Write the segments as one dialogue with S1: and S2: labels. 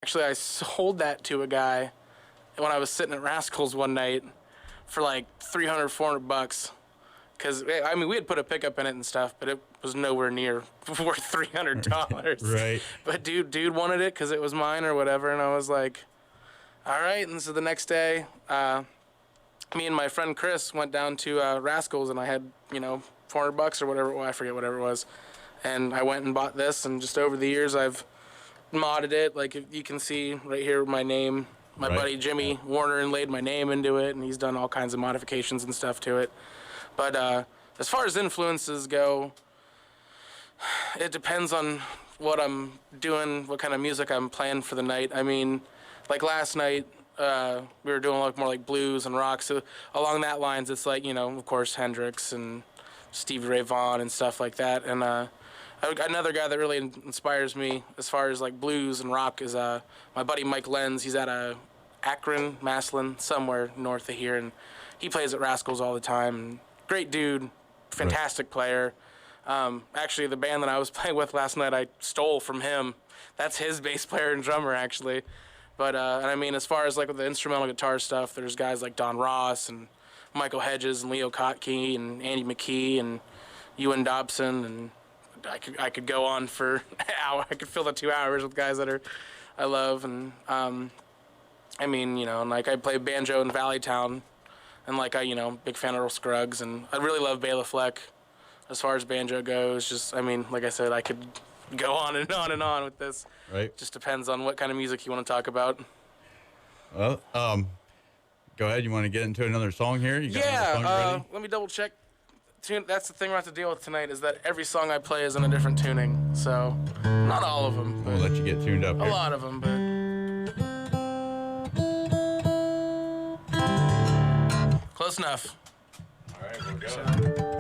S1: Actually, I sold that to a guy when I was sitting at Rascals one night for like 300, $400. Because, I mean, we had put a pickup in it and stuff, but it was nowhere near worth $300.
S2: Right.
S1: But dude wanted it because it was mine or whatever, and I was like, all right. And so the next day, me and my friend Chris went down to Rascals, and I had, $400 or whatever. Well, I forget whatever it was. And I went and bought this, and just over the years, I've modded it. Like, you can see right here my name. My
S2: Right.
S1: buddy Jimmy Warner laid my name into it, and he's done all kinds of modifications and stuff to it. But as far as influences go, it depends on what I'm doing, what kind of music I'm playing for the night. I mean, like last night, we were doing more like blues and rock. So along that lines, it's like, of course, Hendrix and Stevie Ray Vaughan and stuff like that. And another guy that really inspires me as far as like blues and rock is my buddy Mike Lenz. He's at Akron, Massillon, somewhere north of here, and he plays at Rascals all the time. And great dude, fantastic player. Actually, the band that I was playing with last night, I stole from him. That's his bass player and drummer, actually. But and I mean, as far as like with the instrumental guitar stuff, there's guys like Don Ross and Michael Hedges and Leo Kottke and Andy McKee and Ewan Dobson, and I could go on for an hour. I could fill the 2 hours with guys that I love. And I mean, and like I play banjo in Valleytown, and like big fan of Earl Scruggs, and I really love Bela Fleck. As far as banjo goes, just I mean, like I said, I could go on and on and on with this.
S2: Right.
S1: Just depends on what kind of music you want to talk about.
S2: Well, go ahead. You want to get into another song here? You got another song ready?
S1: Let me double check. That's the thing we have to deal with tonight, is that every song I play is in a different tuning. So, not all of them, but
S2: We'll let you get tuned up
S1: a
S2: here.
S1: lot of them. But close enough.
S2: All right, we're going.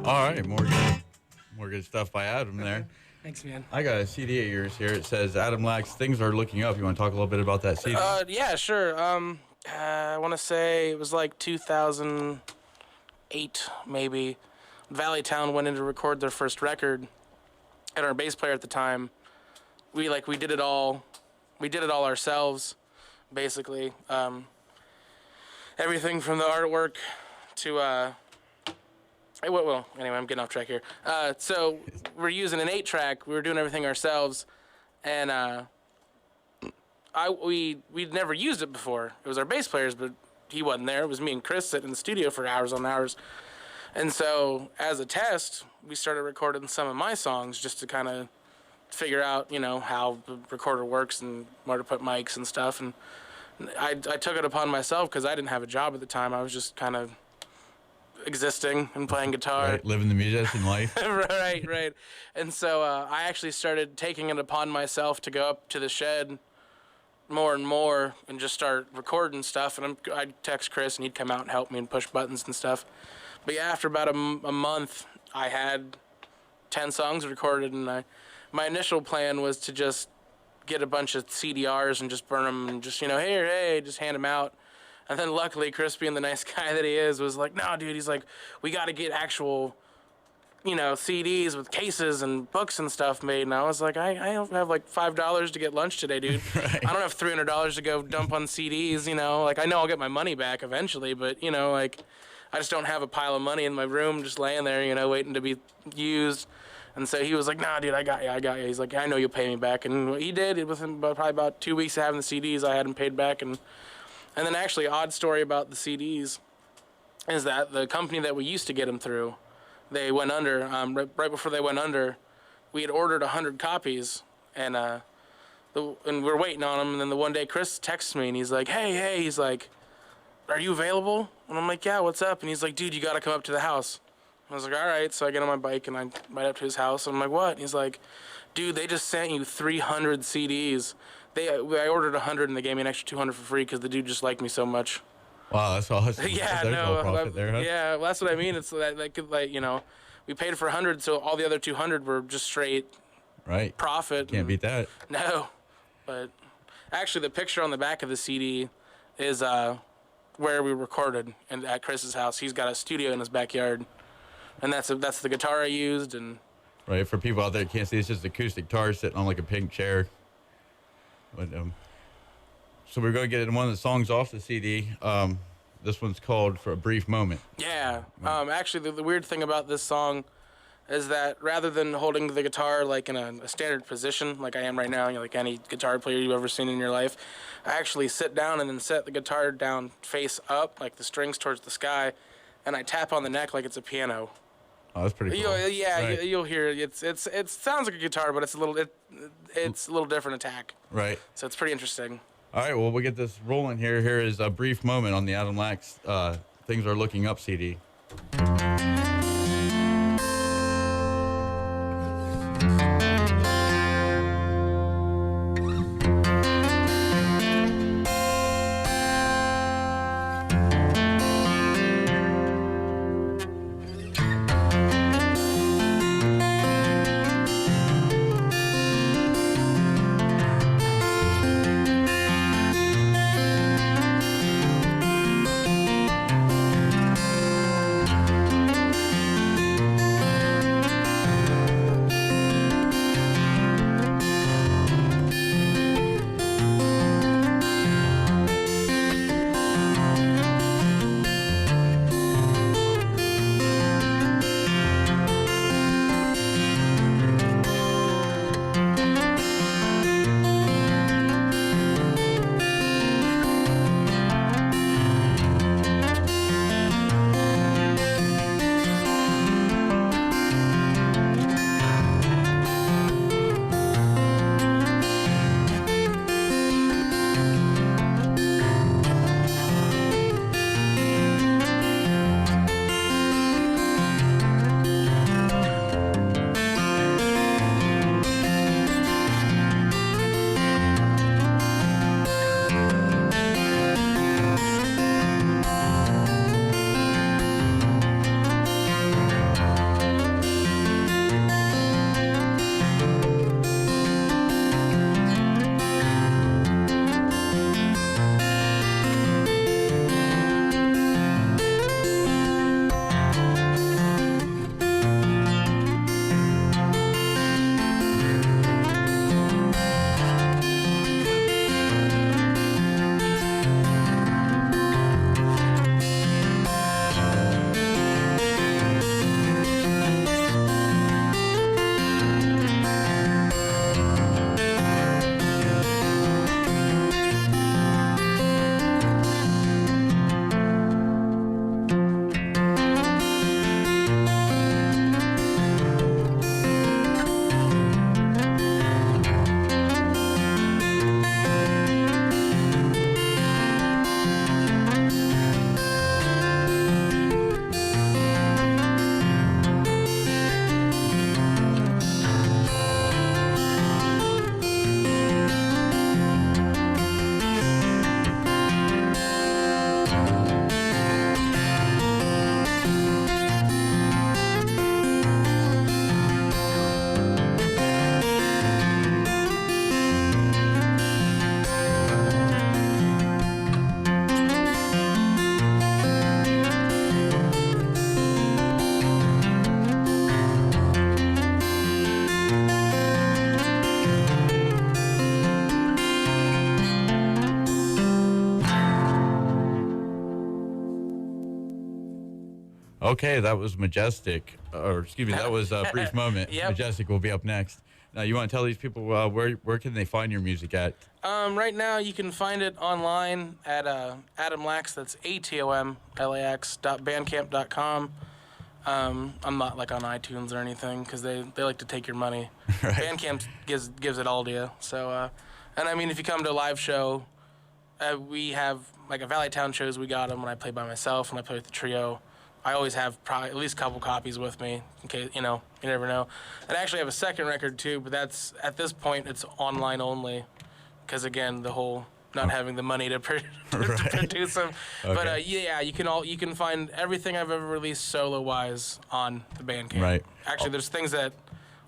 S2: All right, more good stuff by Adam there.
S1: Thanks, man.
S2: I got a CD of yours here. It says Adam Lax, Things Are Looking Up. You want to talk a little bit about that CD?
S1: Yeah, sure. I want to say it was like 2008, maybe. Valley Town went in to record their first record, and our bass player at the time, we did it all. We did it all ourselves, basically. Everything from the artwork to well, anyway, I'm getting off track here. So we're using an 8-track. We were doing everything ourselves, and we'd never used it before. It was our bass players, but he wasn't there. It was me and Chris sitting in the studio for hours on hours. And so as a test, we started recording some of my songs just to kind of figure out, how the recorder works and where to put mics and stuff. And I took it upon myself because I didn't have a job at the time. I was just kind of existing and playing guitar.
S2: Right, living the musician life.
S1: right. And so I actually started taking it upon myself to go up to the shed more and more and just start recording stuff. And I'd text Chris and he'd come out and help me and push buttons and stuff. But yeah, after about a month, I had 10 songs recorded, and my initial plan was to just get a bunch of CDRs and just burn them and just, hey, just hand them out. And then luckily, Chris, being the nice guy that he is, was like, no, dude, he's like, we got to get actual, CDs with cases and books and stuff made. And I was like, I don't have like $5 to get lunch today, dude.
S2: Right.
S1: I don't have $300 to go dump on CDs, Like, I know I'll get my money back eventually, but, I just don't have a pile of money in my room just laying there, waiting to be used. And so he was like, nah, dude, I got you. He's like, I know you'll pay me back. And he did. Within probably about 2 weeks of having the CDs, I had him paid back. And then actually, odd story about the CDs is that the company that we used to get them through, they went under. Right before they went under, we had ordered 100 copies, and we're waiting on them. And then the one day, Chris texts me, and he's like, hey, he's like, are you available? And I'm like, yeah, what's up? And he's like, dude, you got to come up to the house. I was like, all right. So I get on my bike and I ride up to his house. I'm like, what? And he's like, dude, they just sent you 300 CDs. I ordered 100 and they gave me an extra 200 for free because the dude just liked me so much.
S2: Wow, that's awesome.
S1: Yeah,
S2: There's
S1: no,
S2: profit there, huh?
S1: yeah, well, that's what I mean. It's we paid for 100, so all the other 200 were just straight
S2: Right.
S1: profit.
S2: Can't beat that.
S1: No, but actually, the picture on the back of the CD is where we recorded and at Chris's house. He's got a studio in his backyard, and that's the guitar I used. And
S2: Right, for people out there that can't see, it's just acoustic guitar sitting on like a pink chair. But so we're going to get in one of the songs off the CD. This one's called For a Brief Moment.
S1: yeah, actually, the weird thing about this song is that rather than holding the guitar like in a standard position like I am right now, like any guitar player you've ever seen in your life, I actually sit down and then set the guitar down face up, like the strings towards the sky, and I tap on the neck like it's a piano.
S2: Oh, that's pretty cool. Right.
S1: You'll hear it. It sounds like a guitar, but it's a little different attack.
S2: Right.
S1: So it's pretty interesting.
S2: All right, well, we'll get this rolling here. Here is A Brief Moment on the Adam Lax Things Are Looking Up CD. Okay, that was Majestic, or excuse me, that was a Brief Moment.
S1: Yep.
S2: Majestic will be up next. Now, you want to tell these people where can they find your music at?
S1: Right now, you can find it online at Adam Lax. That's atomlax.bandcamp.com. I'm not like on iTunes or anything because they like to take your money.
S2: Right.
S1: Bandcamp gives it all to you. So, and I mean, if you come to a live show, we have like a Valley Town shows. We got them when I play by myself, when I play with the trio. I always have probably at least a couple copies with me in case, you never know. And I actually have a second record too, but that's at this point it's online only, because again the whole not having the money to, to produce them.
S2: Okay.
S1: But yeah, you can find everything I've ever released solo wise on the Bandcamp.
S2: Right.
S1: Actually, there's things that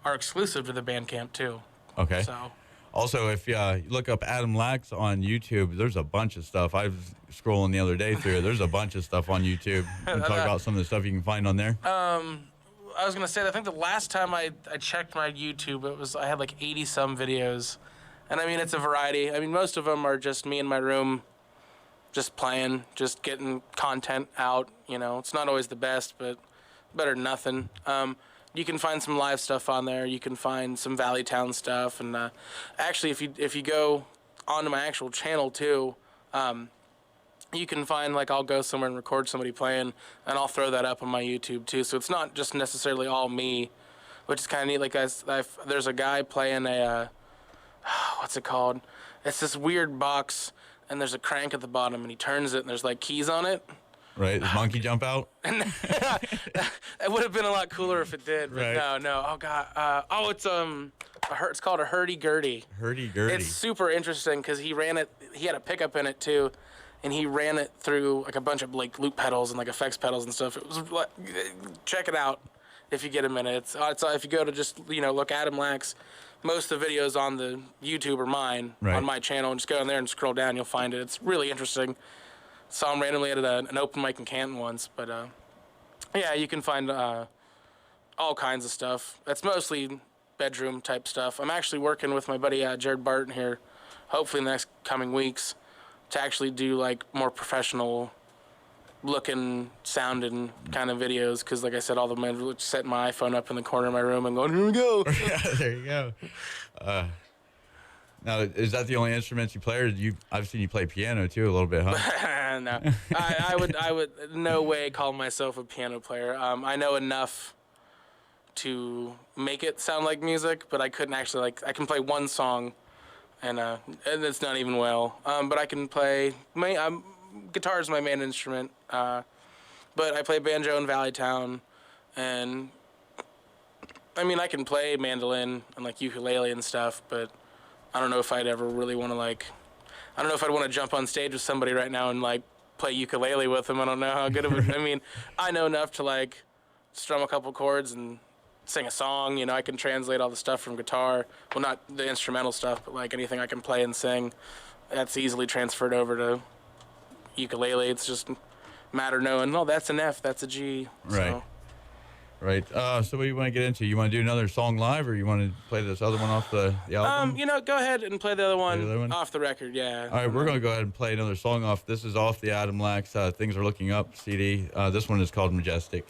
S1: are exclusive to the Bandcamp too.
S2: Okay.
S1: So.
S2: Also, if you look up Adam Lax on YouTube, there's a bunch of stuff. I was scrolling the other day through it. There's a bunch of stuff on YouTube. And talk about some of the stuff you can find on there.
S1: I was gonna say, I think the last time I checked my YouTube, I had like 80 some videos, and I mean it's a variety. I mean most of them are just me in my room, just playing, just getting content out. It's not always the best, but better than nothing. You can find some live stuff on there. You can find some Valley Town stuff, and actually, if you go onto my actual channel too, you can find like I'll go somewhere and record somebody playing, and I'll throw that up on my YouTube too. So it's not just necessarily all me, which is kind of neat. Like there's a guy playing a what's it called? It's this weird box, and there's a crank at the bottom, and he turns it, and there's like keys on it.
S2: Right, does Monkey jump out?
S1: It would have been a lot cooler if it did, but
S2: Right.
S1: no. Oh god. It's it's called a hurdy-gurdy.
S2: Hurdy-gurdy.
S1: It's super interesting because he ran it. He had a pickup in it too, and he ran it through like a bunch of like loop pedals and like effects pedals and stuff. It was like, check it out if you get a minute. It's if you go to just look Adam Lax. Most of the videos on the YouTube are mine
S2: Right.
S1: on my channel, and just go in there and scroll down. You'll find it. It's really interesting. Saw him randomly at an open mic in Canton once, but yeah, you can find all kinds of stuff. That's mostly bedroom type stuff. I'm actually working with my buddy Jared Barton here, hopefully in the next coming weeks, to actually do like more professional looking, sounding kind of videos. Because like I said, all the men setting my iPhone up in the corner of my room and going, here we go.
S2: Yeah, there you go. Now, is that the only instruments you play, or I've seen you play piano too a little bit, huh?
S1: No, I would no way call myself a piano player. I know enough to make it sound like music, but I couldn't actually I can play one song, and it's not even well. But I can play. Guitar is my main instrument, but I play banjo in Valley Town, and I mean I can play mandolin and like ukulele and stuff, but I don't know if I'd ever really want to I don't know if I'd want to jump on stage with somebody right now and like play ukulele with them. I don't know how good of it. I mean, I know enough to like strum a couple chords and sing a song. I can translate all the stuff from guitar. Well, not the instrumental stuff, but like anything I can play and sing, that's easily transferred over to ukulele. It's just a matter of knowing, that's an F, that's a G.
S2: Right.
S1: So.
S2: Right. So what do you want to get into? You want to do another song live, or you want to play this other one off the album?
S1: Go ahead and play the other one,
S2: the other one?
S1: off the record, yeah.
S2: All right, we're going to go ahead and play another song off. This is off the Adam Lax Things Are Looking Up CD. This one is called Majestic.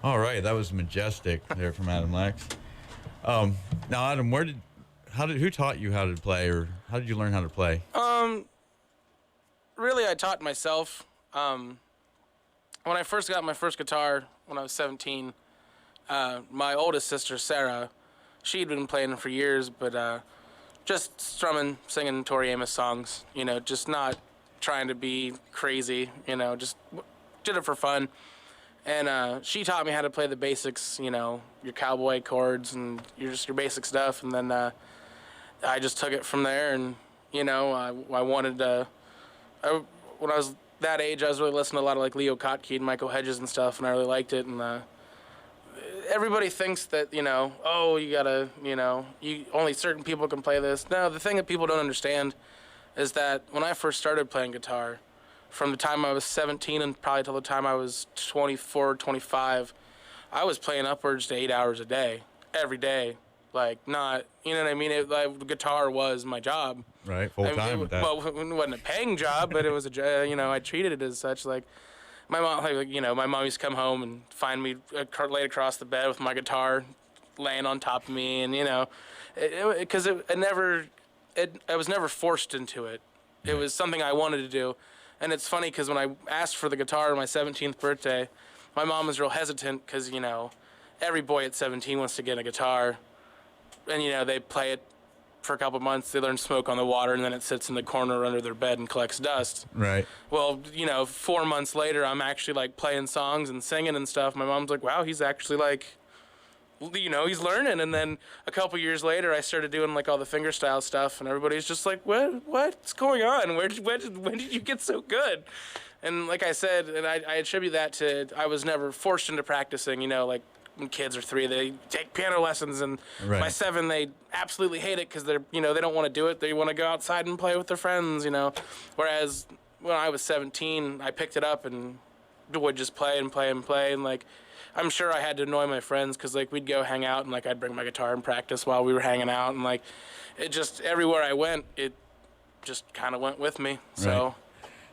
S2: All right, that was majestic there from Adam Lex. Now, Adam, who taught you how to play, or how did you learn how to play?
S1: Really, I taught myself. When I first got my first guitar when I was 17, my oldest sister, Sarah, she'd been playing for years, but just strumming, singing Tori Amos songs, just not trying to be crazy, just did it for fun. And she taught me how to play the basics, your cowboy chords and your basic stuff. And then I just took it from there. And, I wanted to, when I was that age, I was really listening to a lot of like Leo Kottke and Michael Hedges and stuff, and I really liked it. And everybody thinks that, oh, you gotta, only certain people can play this. No, the thing that people don't understand is that when I first started playing guitar, from the time I was 17 and probably till the time I was 24, 25, I was playing upwards to 8 hours a day, every day. Like, not, you know what I mean? Guitar was my job.
S2: Right, full time with that.
S1: Well, it wasn't a paying job, but it was I treated it as such. Like, my mom, my mom used to come home and find me laid across the bed with my guitar laying on top of me, and, because I was never forced into it. It was something I wanted to do. And it's funny because when I asked for the guitar on my 17th birthday, my mom was real hesitant because, every boy at 17 wants to get a guitar. And, they play it for a couple months. They learn Smoke on the Water, and then it sits in the corner under their bed and collects dust.
S2: Right.
S1: Well, 4 months later, I'm actually, like, playing songs and singing and stuff. My mom's like, wow, he's actually, like, he's learning. And then a couple years later, I started doing like all the fingerstyle stuff, and everybody's just like, what's going on? When did you get so good? And like I said, and I attribute that to, I was never forced into practicing, like when kids are 3, they take piano lessons, and
S2: right.
S1: by 7, they absolutely hate it because they're, they don't want to do it. They want to go outside and play with their friends, Whereas when I was 17, I picked it up and would just play and play and play, and like, I'm sure I had to annoy my friends because, like, we'd go hang out and, like, I'd bring my guitar and practice while we were hanging out. And, like, it just, everywhere I went, it just kind of went with me. So.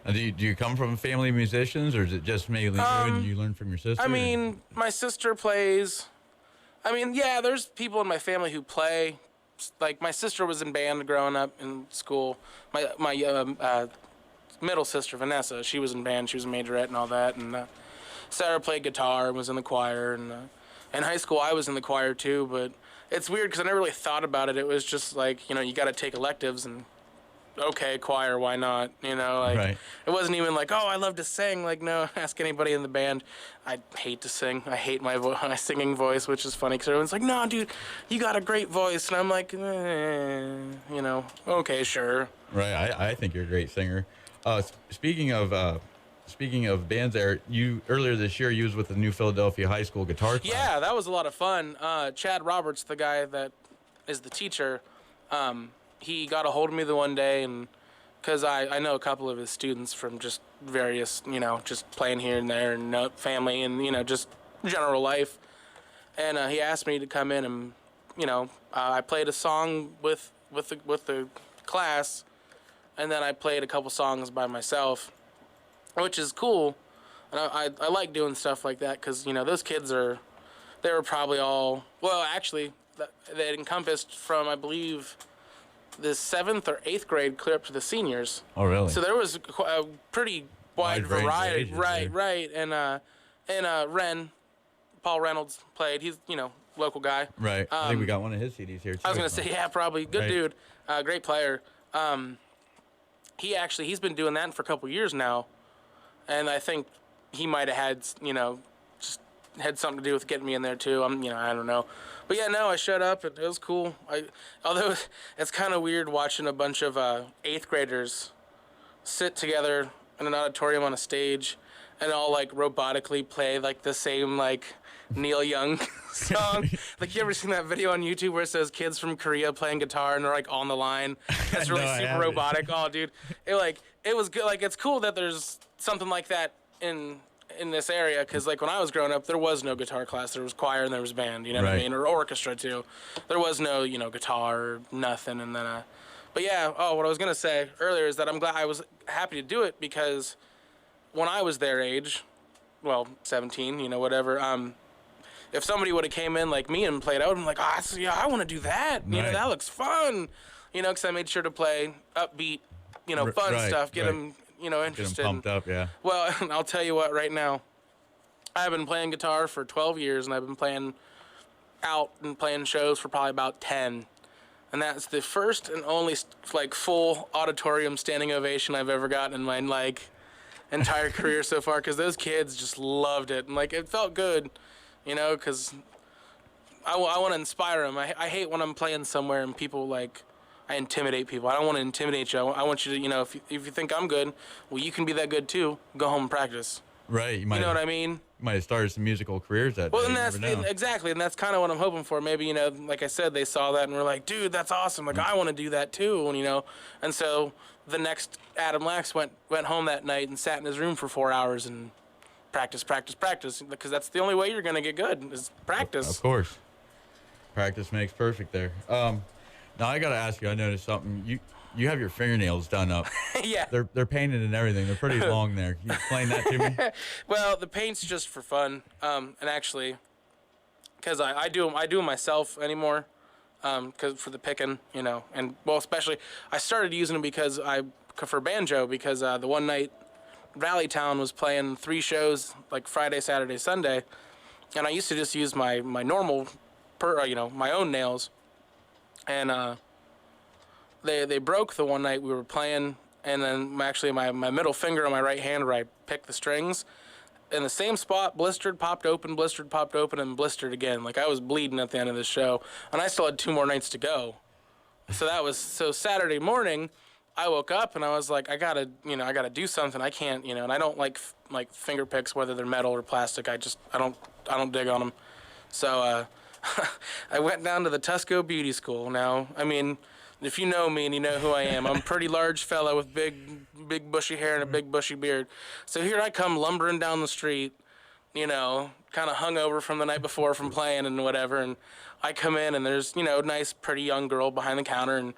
S2: Right. Do you come from a family of musicians, or is it just mainly you and you learn from your sister?
S1: I mean, my sister plays. I mean, yeah, there's people in my family who play. Like, my sister was in band growing up in school. My middle sister, Vanessa, she was in band. She was a majorette and all that. And Sarah played guitar and was in the choir, and in high school I was in the choir too, but it's weird because I never really thought about it. It was just like, you got to take electives, and okay, choir, why not?
S2: Right.
S1: It wasn't even like, oh, I love to sing. Like, no, ask anybody in the band. I hate to sing. I hate my singing voice, which is funny because everyone's like, no, dude, you got a great voice. And I'm like, okay, sure.
S2: Right, I think you're a great singer. Speaking of bands, you earlier this year you was with the New Philadelphia High School guitar class.
S1: Yeah, that was a lot of fun. Chad Roberts, the guy that is the teacher, he got a hold of me the one day, and because I know a couple of his students from just various, just playing here and there, and family, and just general life, and he asked me to come in, and I played a song with the class, and then I played a couple songs by myself, which is cool. And I like doing stuff like that because, those kids they were probably all, well, actually, they encompassed from, I believe, the 7th or 8th grade clear up to the seniors.
S2: Oh, really?
S1: So there was a pretty wide variety.
S2: Ages,
S1: right. And Ren, Paul Reynolds played. He's, local guy.
S2: Right. I think we got one of his CDs here, too.
S1: I was going to say, yeah, probably. Good dude. Great player. He's been doing that for a couple years now. And I think he might have had, just had something to do with getting me in there too. I don't know. But yeah, no, I showed up and it was cool. Although it's kind of weird watching a bunch of 8th graders sit together in an auditorium on a stage and all like robotically play like the same like Neil Young song. Like, you ever seen that video on YouTube where it says kids from Korea playing guitar and they're like on the line? It's really
S2: No,
S1: super robotic. Oh, dude, it was good. Like, it's cool that there's something like that in this area, because like when I was growing up, there was no guitar class. There was choir and there was band. You know what I mean? Or orchestra too. There was no guitar or nothing. And then but yeah. Oh, what I was gonna say earlier is that I was happy to do it because when I was their age, well, 17, whatever. if somebody would have came in like me and played, I would have been like, oh, yeah, I want to do that. You know,
S2: Right.
S1: that looks fun. You know, because I made sure to play upbeat, you know, fun
S2: Right,
S1: stuff, get
S2: right.
S1: them, you know,
S2: Get
S1: interested.
S2: them pumped up, yeah.
S1: Well, I'll tell you what, right now, I've been playing guitar for 12 years, and I've been playing out and playing shows for probably about 10. And that's the first and only like full auditorium standing ovation I've ever gotten in my like entire career so far, because those kids just loved it, and like it felt good, you know, because I want to inspire them. I hate when I'm playing somewhere and people like I intimidate people. I don't want to intimidate you. I want you to, you know, if you think I'm good, well, you can be that good too. Go home and practice.
S2: Right.
S1: You know what I mean?
S2: might have started some musical careers that
S1: Well,
S2: day.
S1: and
S2: You
S1: that's
S2: never know.
S1: exactly, and that's kind of what I'm hoping for. Maybe, you know, like I said, they saw that and were like, "Dude, that's awesome! Like, I want to do that too." And you know, and so the next Adam Lax went home that night and sat in his room for 4 hours and practice, because that's the only way you're gonna get good is practice.
S2: Of course. Practice makes perfect there. Now I gotta ask you, I noticed something. You have your fingernails done up.
S1: Yeah.
S2: They're painted and everything. They're pretty long there. Can you explain that to me?
S1: Well, the paint's just for fun, and actually, because I do them myself anymore, cause for the picking, you know, and well, especially I started using them because for banjo, because the one night Valley Town was playing 3 shows like Friday, Saturday, Sunday, and I used to just use my normal, you know, my own nails, and they broke the one night we were playing, and then my middle finger on my right hand where I picked the strings, in the same spot, blistered, popped open, and blistered again. Like I was bleeding at the end of the show, and I still had 2 more nights to go. So Saturday morning, I woke up and I was like, I gotta do something. I can't, you know, and I don't like finger picks, whether they're metal or plastic. I don't dig on them. So I went down to the Tusco Beauty School. Now, I mean, if you know me and you know who I am, I'm a pretty large fella with big bushy hair and a big bushy beard. So here I come lumbering down the street, you know, kind of hungover from the night before from playing and whatever. And I come in and there's, you know, a nice, pretty young girl behind the counter. And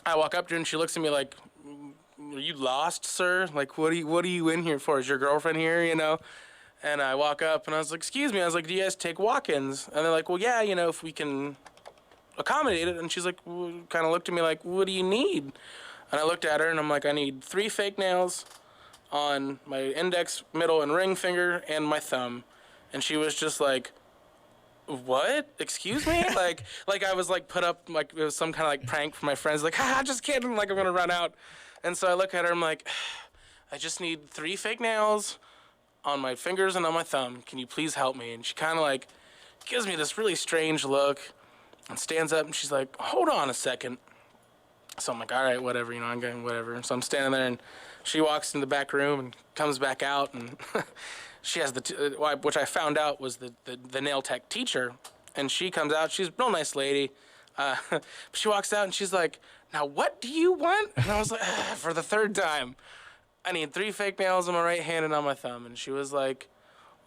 S1: I walk up to her and she looks at me like, "Are you lost, sir? Like, what are you in here for? Is your girlfriend here, you know?" And I walk up and I was like, "Excuse me." I was like, "Do you guys take walk-ins?" And they're like, "Well, yeah, you know, if we can accommodate it." And she's like, kind of looked at me like, "What do you need?" And I looked at her and I'm like, "I need 3 fake nails on my index, middle, and ring finger and my thumb." And she was just like, "What? Excuse me?" like I was like put up like it was some kind of like prank for my friends. Like, "Ha, just kidding." Like I'm gonna run out. And so I look at her. I'm like, "I just need 3 fake nails on my fingers and on my thumb. Can you please help me?" And she kind of like gives me this really strange look and stands up and she's like, "Hold on a second." So I'm like, "All right, whatever, you know, I'm going whatever." So I'm standing there and she walks in the back room and comes back out and she has which I found out was the nail tech teacher. And she comes out, she's a real nice lady. She walks out and she's like, "Now what do you want?" And I was like, for the 3rd time, "I need 3 fake nails on my right hand and on my thumb." And she was like,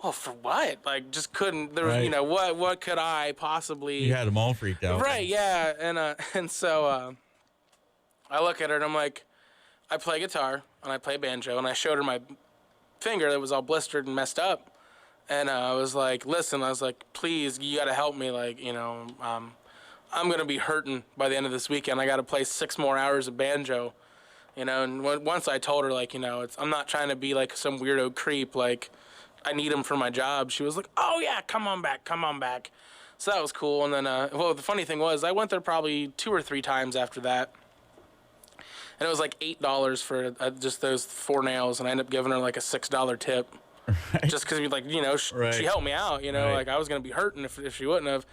S1: "Well, for what?" Like, just couldn't, there was,
S2: Right.
S1: you know, what could I possibly.
S2: You had them all freaked out.
S1: Right, yeah. And so I look at her and I'm like, I play guitar and I play banjo, and I showed her my finger that was all blistered and messed up. And I was like, "Listen," I was like, "Please, you got to help me. Like, you know, I'm going to be hurting by the end of this weekend. I got to play 6 more hours of banjo." You know, and once I told her, like, you know, I'm not trying to be like some weirdo creep. Like, I need him for my job. She was like, "Oh yeah, come on back." So that was cool. And then, well, the funny thing was, I went there probably 2 or 3 times after that. And it was like $8 for just those 4 nails, and I ended up giving her like a $6 tip. Just because, like, you know,
S2: Right.
S1: she helped me out, you know,
S2: Right.
S1: like I was going to be hurting if she wouldn't have.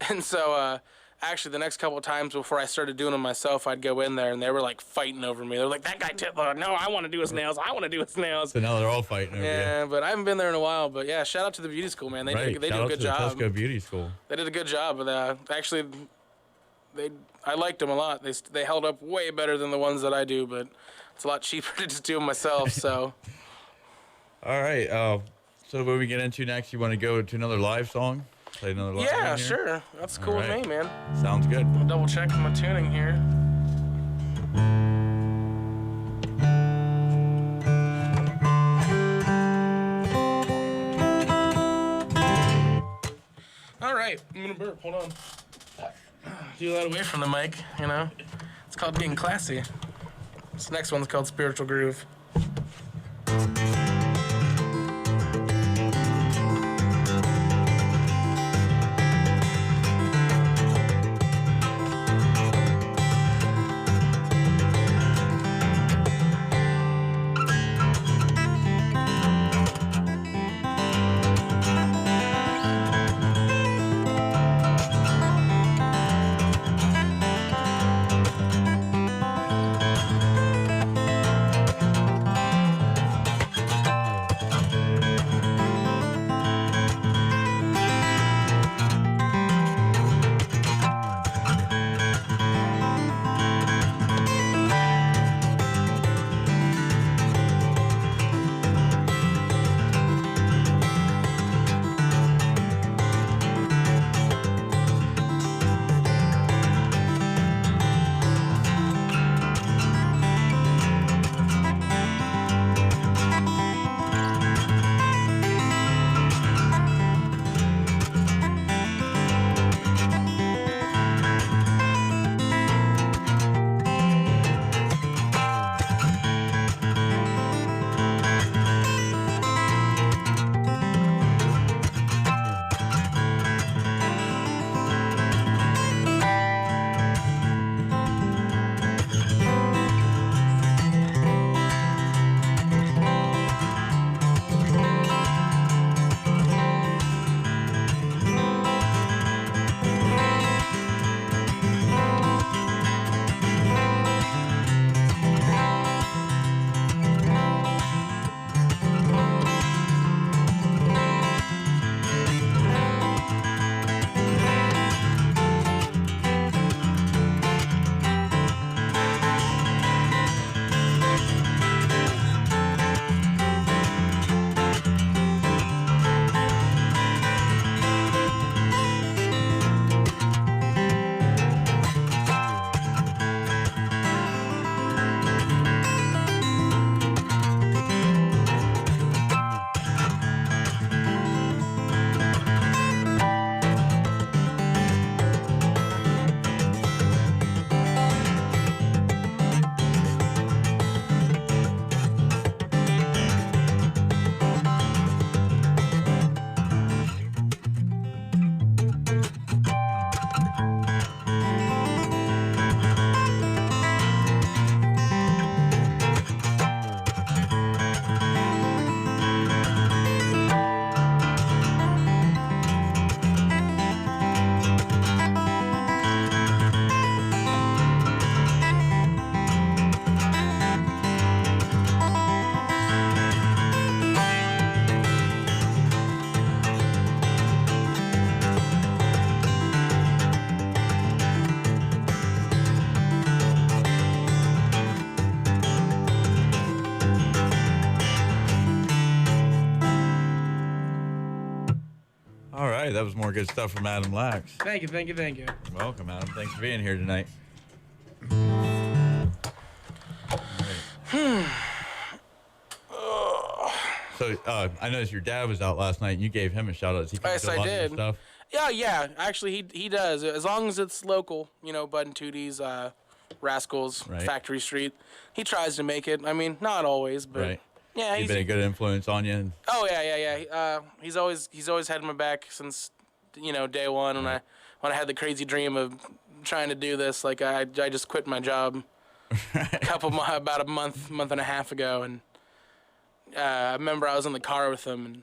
S1: And so, actually, the next couple of times before I started doing them myself, I'd go in there and they were like fighting over me. They're like, "That guy tip, no, I want to do his nails. I want to do his nails."
S2: So now they're all fighting over
S1: Yeah, but I haven't been there in a while. But yeah, shout out to the beauty school, man. They
S2: you. Right.
S1: they
S2: Shout
S1: do a
S2: out
S1: good
S2: to
S1: job.
S2: the Tusco Beauty School.
S1: They did a good job with that. Actually, I liked them a lot. They held up way better than the ones that I do, but it's a lot cheaper to just do them myself. So
S2: All right. So what we get into next, you want to go to another live song? Play another live
S1: yeah,
S2: one here?
S1: sure, that's cool with
S2: right.
S1: me, man.
S2: Sounds good.
S1: I'll double check my tuning here. burp. Hold on. Do that away from the mic, you know? It's called being classy. This next one's called Spiritual Groove.
S2: All right, that was more good stuff from Adam Lax.
S1: Thank you, thank you, thank you.
S2: You're welcome, Adam. Thanks for being here tonight. So I noticed your dad was out last night and you gave him a shout out. He
S1: Yes, I did.
S2: Stuff.
S1: Yeah. Actually, he does. As long as it's local, you know, Bud and Tootie's, Rascals,
S2: Right.
S1: Factory Street. He tries to make it. I mean, not always, but
S2: Right.
S1: yeah,
S2: He's been a good influence on you. And
S1: Oh yeah. He's always had my back since, you know, day one when I had the crazy dream of trying to do this. Like I just quit my job about a month and a half ago, and I remember I was in the car with him, and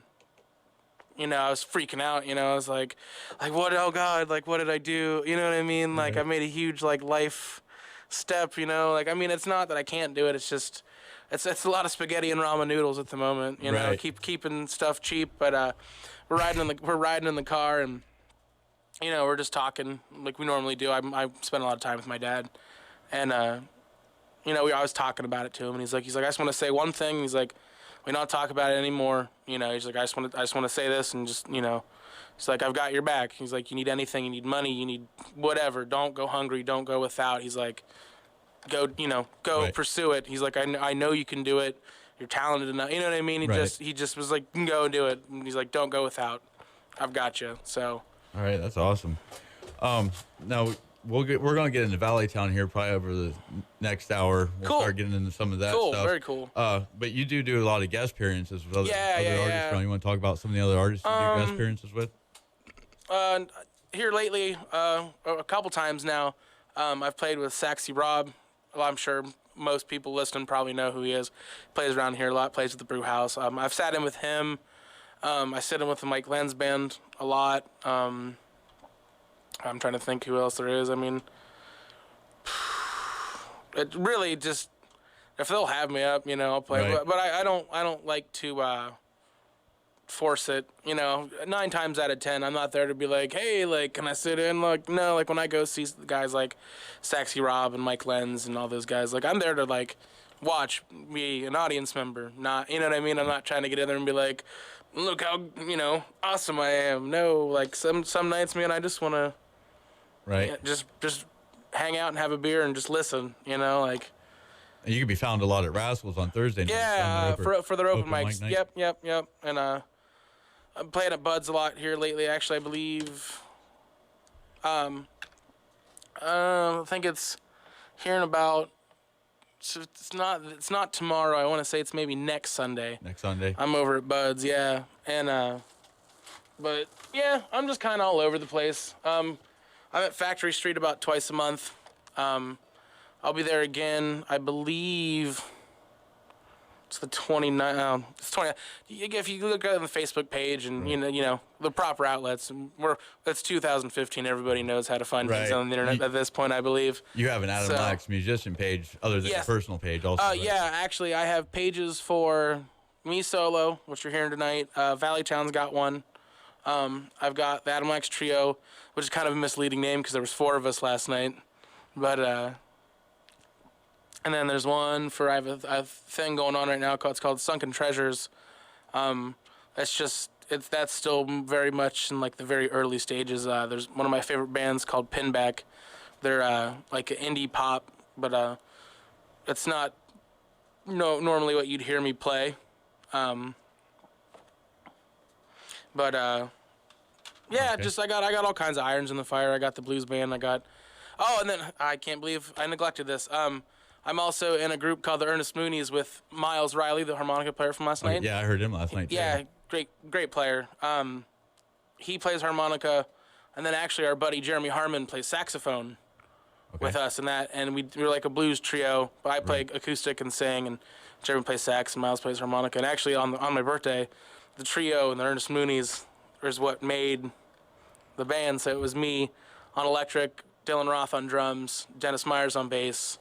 S1: you know I was freaking out. You know I was like what? Oh God! Like what did I do? You know what I mean? Like I made a huge life step. You know, like I mean it's not that I can't do it. It's just it's a lot of spaghetti and ramen noodles at the moment. You know,
S2: Right.
S1: keeping stuff cheap, but we're riding in the car, and you know we're just talking like we normally do. I spend a lot of time with my dad, and you know I was talking about it to him, and he's like I just want to say one thing. He's like, we don't talk about it anymore. You know, he's like I just want to say this, and just you know, he's like I've got your back. He's like you need anything, you need money, you need whatever. Don't go hungry, don't go without. He's like go
S2: Right.
S1: pursue it. He's like I know you can do it. You're talented enough. You know what I mean?
S2: Right.
S1: He just was like go and do it. And he's like don't go without. I've got you. So
S2: all right, that's awesome. Now we're gonna get into Valley Town here probably over the next hour. We'll
S1: Cool.
S2: start getting into some of that
S1: Cool,
S2: stuff.
S1: very cool.
S2: But you do a lot of guest appearances with other,
S1: Yeah,
S2: other
S1: yeah,
S2: artists
S1: yeah.
S2: around. You want to talk about some of the other artists you do guest appearances with?
S1: Here lately, a couple times now, I've played with Saxy Rob. Well, I'm sure most people listening probably know who he is. Plays around here a lot. Plays at the Brew House. I've sat in with him. I sit in with the Mike Lenz band a lot. I'm trying to think who else there is. I mean, it really just, if they'll have me up, I'll play.
S2: Right.
S1: But I don't like to force it. 9 times out of 10, I'm not there to be like, hey, like, can I sit in? Like, no, like when I go see guys like Saxy Rob and Mike Lenz and all those guys, like I'm there to like watch, be an audience member, not, you know what I mean? I'm not trying to get in there and be like, look how, awesome I am. No, like some nights, man, I just want to
S2: Right.
S1: just hang out and have a beer and just listen, like.
S2: And you can be found a lot at Rascals on Thursday nights.
S1: Yeah, for their open
S2: mic
S1: mics.
S2: night.
S1: Yep. And I'm playing at Bud's a lot here lately. Actually, I believe. I think it's here in about. So it's not tomorrow. I want to say it's maybe next Sunday.
S2: Next Sunday.
S1: I'm over at Bud's, yeah, and but yeah, I'm just kind of all over the place. I'm at Factory Street about twice a month. I'll be there again, I believe. It's the 29th. It's 20. If you look at the Facebook page and the proper outlets, it's 2015. Everybody knows how to find things
S2: Right.
S1: on the internet at this point, I believe.
S2: You have an Adam
S1: So-
S2: Lax musician page other than
S1: Yes.
S2: your personal page also. right?
S1: Yeah, actually, I have pages for me solo, which you're hearing tonight. Valley Town's got one. I've got the Adam Lax Trio, which is kind of a misleading name because there was 4 of us last night. But and then there's one for I have a thing going on right now it's called Sunken Treasures. That's still very much in like the very early stages. There's one of my favorite bands called Pinback. They're like indie pop, but it's not normally what you'd hear me play. But yeah,
S2: Okay.
S1: just I got all kinds of irons in the fire. I got the blues band. And then I can't believe I neglected this. I'm also in a group called the Ernest Moonies with Miles Riley, the harmonica player from last night.
S2: Yeah, I heard him last night.
S1: Yeah,
S2: Too.
S1: great player. He plays harmonica, and then actually our buddy Jeremy Harmon plays saxophone with us, and we're like a blues trio. But I play acoustic and sing, and Jeremy plays sax, and Miles plays harmonica. And actually on my birthday, the trio and the Ernest Moonies is what made the band. So it was me on electric, Dylan Roth on drums, Dennis Myers on bass,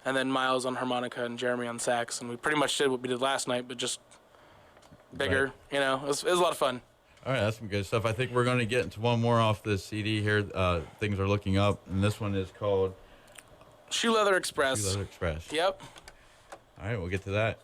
S1: and then Miles on harmonica and Jeremy on sax. And we pretty much did what we did last night, but just bigger.
S2: Right.
S1: It was a lot of fun.
S2: All right, that's some good stuff. I think we're going to get into one more off this CD here. Things are looking up, and this one is called
S1: Shoe Leather Express.
S2: Shoe Leather Express.
S1: Yep.
S2: All right, we'll get to that.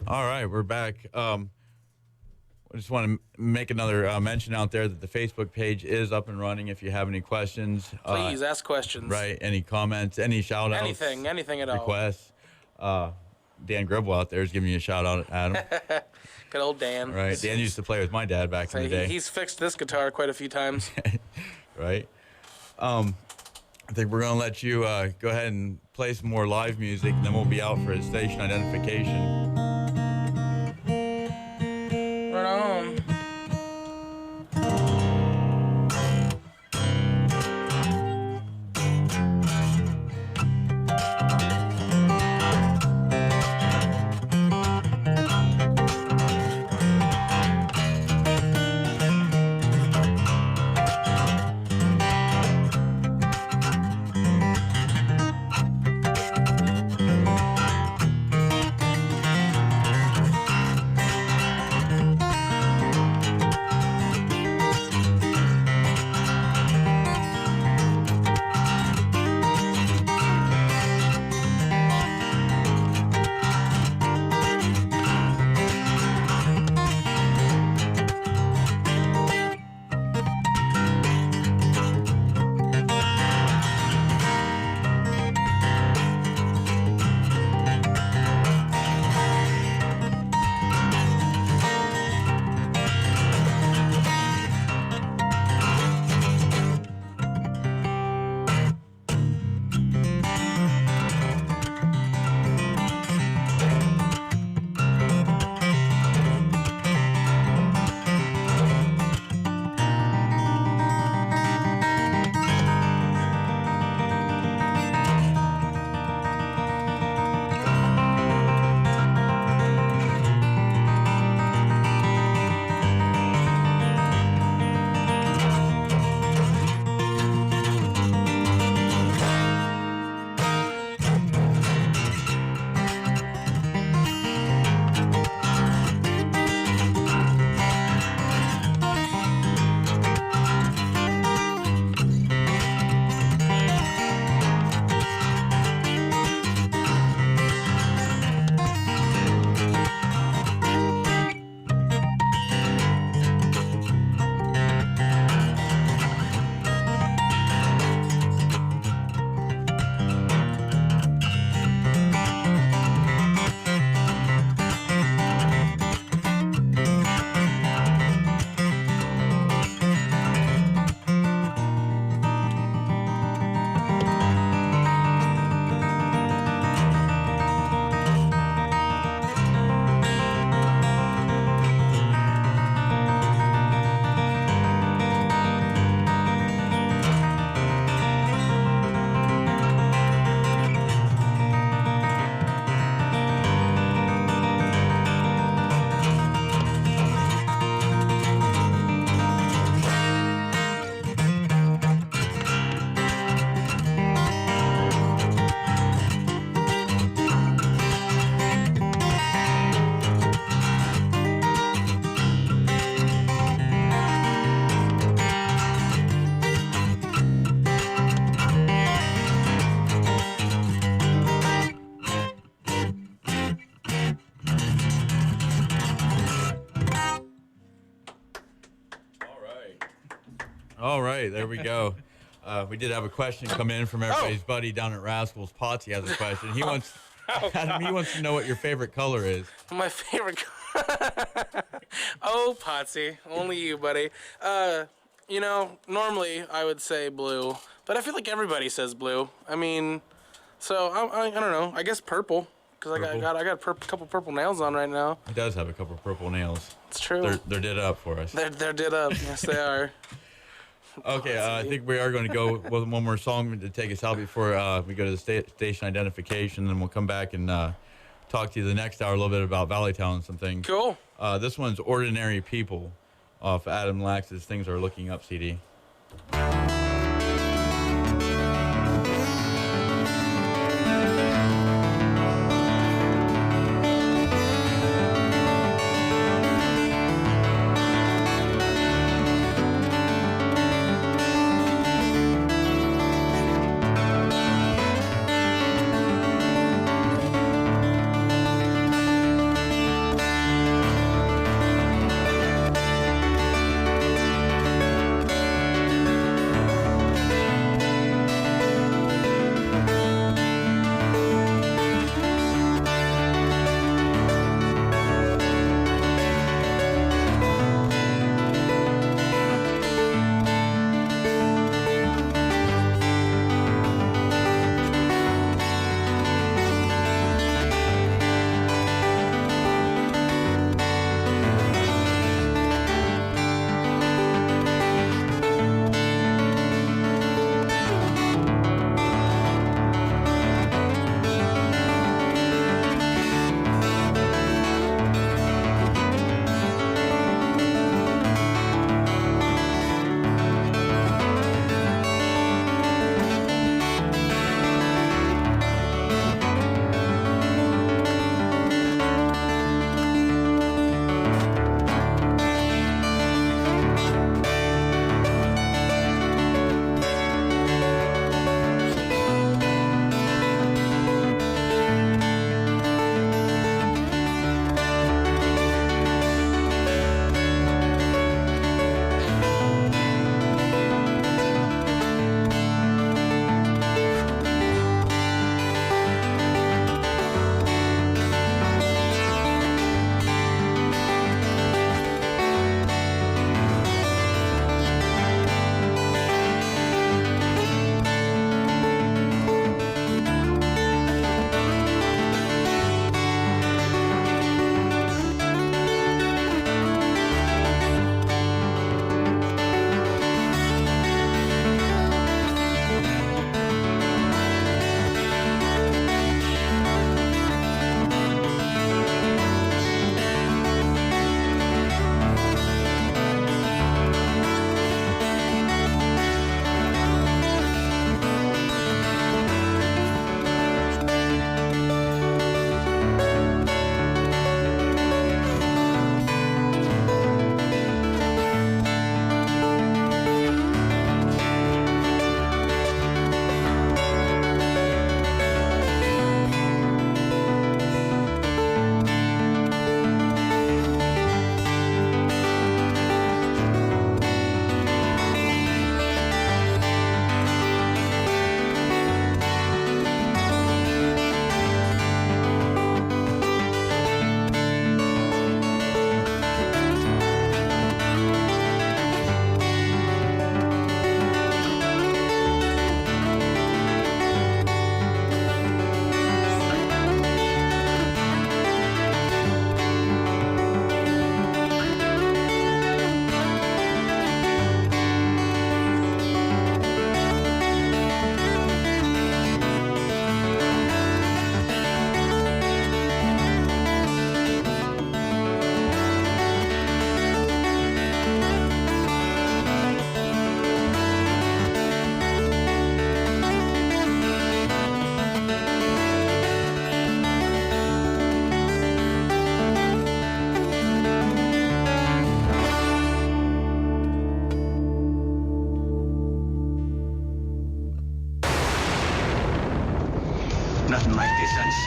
S2: All right, we're back. I just want to make another mention out there that the Facebook page is up and running. If you have any questions,
S1: Please ask questions.
S2: right? Any comments, any shout outs,
S1: Anything at all.
S2: requests. Dan Gribble out there is giving you a shout out, Adam.
S1: Good old Dan.
S2: Right? Dan used to play with my dad back in the day.
S1: He's fixed this guitar quite a few times.
S2: Right? I think we're going to let you go ahead and play some more live music, and then we'll be out for a station identification.
S1: Right on.
S2: All right, there we go. We did have a question come in from everybody's buddy down at Rascals. Potsy has a question. He wants, Adam, he wants to know what your favorite color is.
S1: My favorite. Oh, Potsy, only you, buddy. You know, normally I would say blue, but I feel like everybody says blue. I mean, so I don't know. I guess purple, because I got a couple purple nails on right now.
S2: He does have a couple purple nails.
S1: It's true.
S2: They're did up for us.
S1: They're did up. Yes, they are.
S2: Okay, I think we are going to go with one more song to take us out before we go to the station identification, and we'll come back and talk to you the next hour a little bit about Valleytown and some things.
S1: Cool.
S2: This one's Ordinary People off Adam Lax's Things Are Looking Up CD.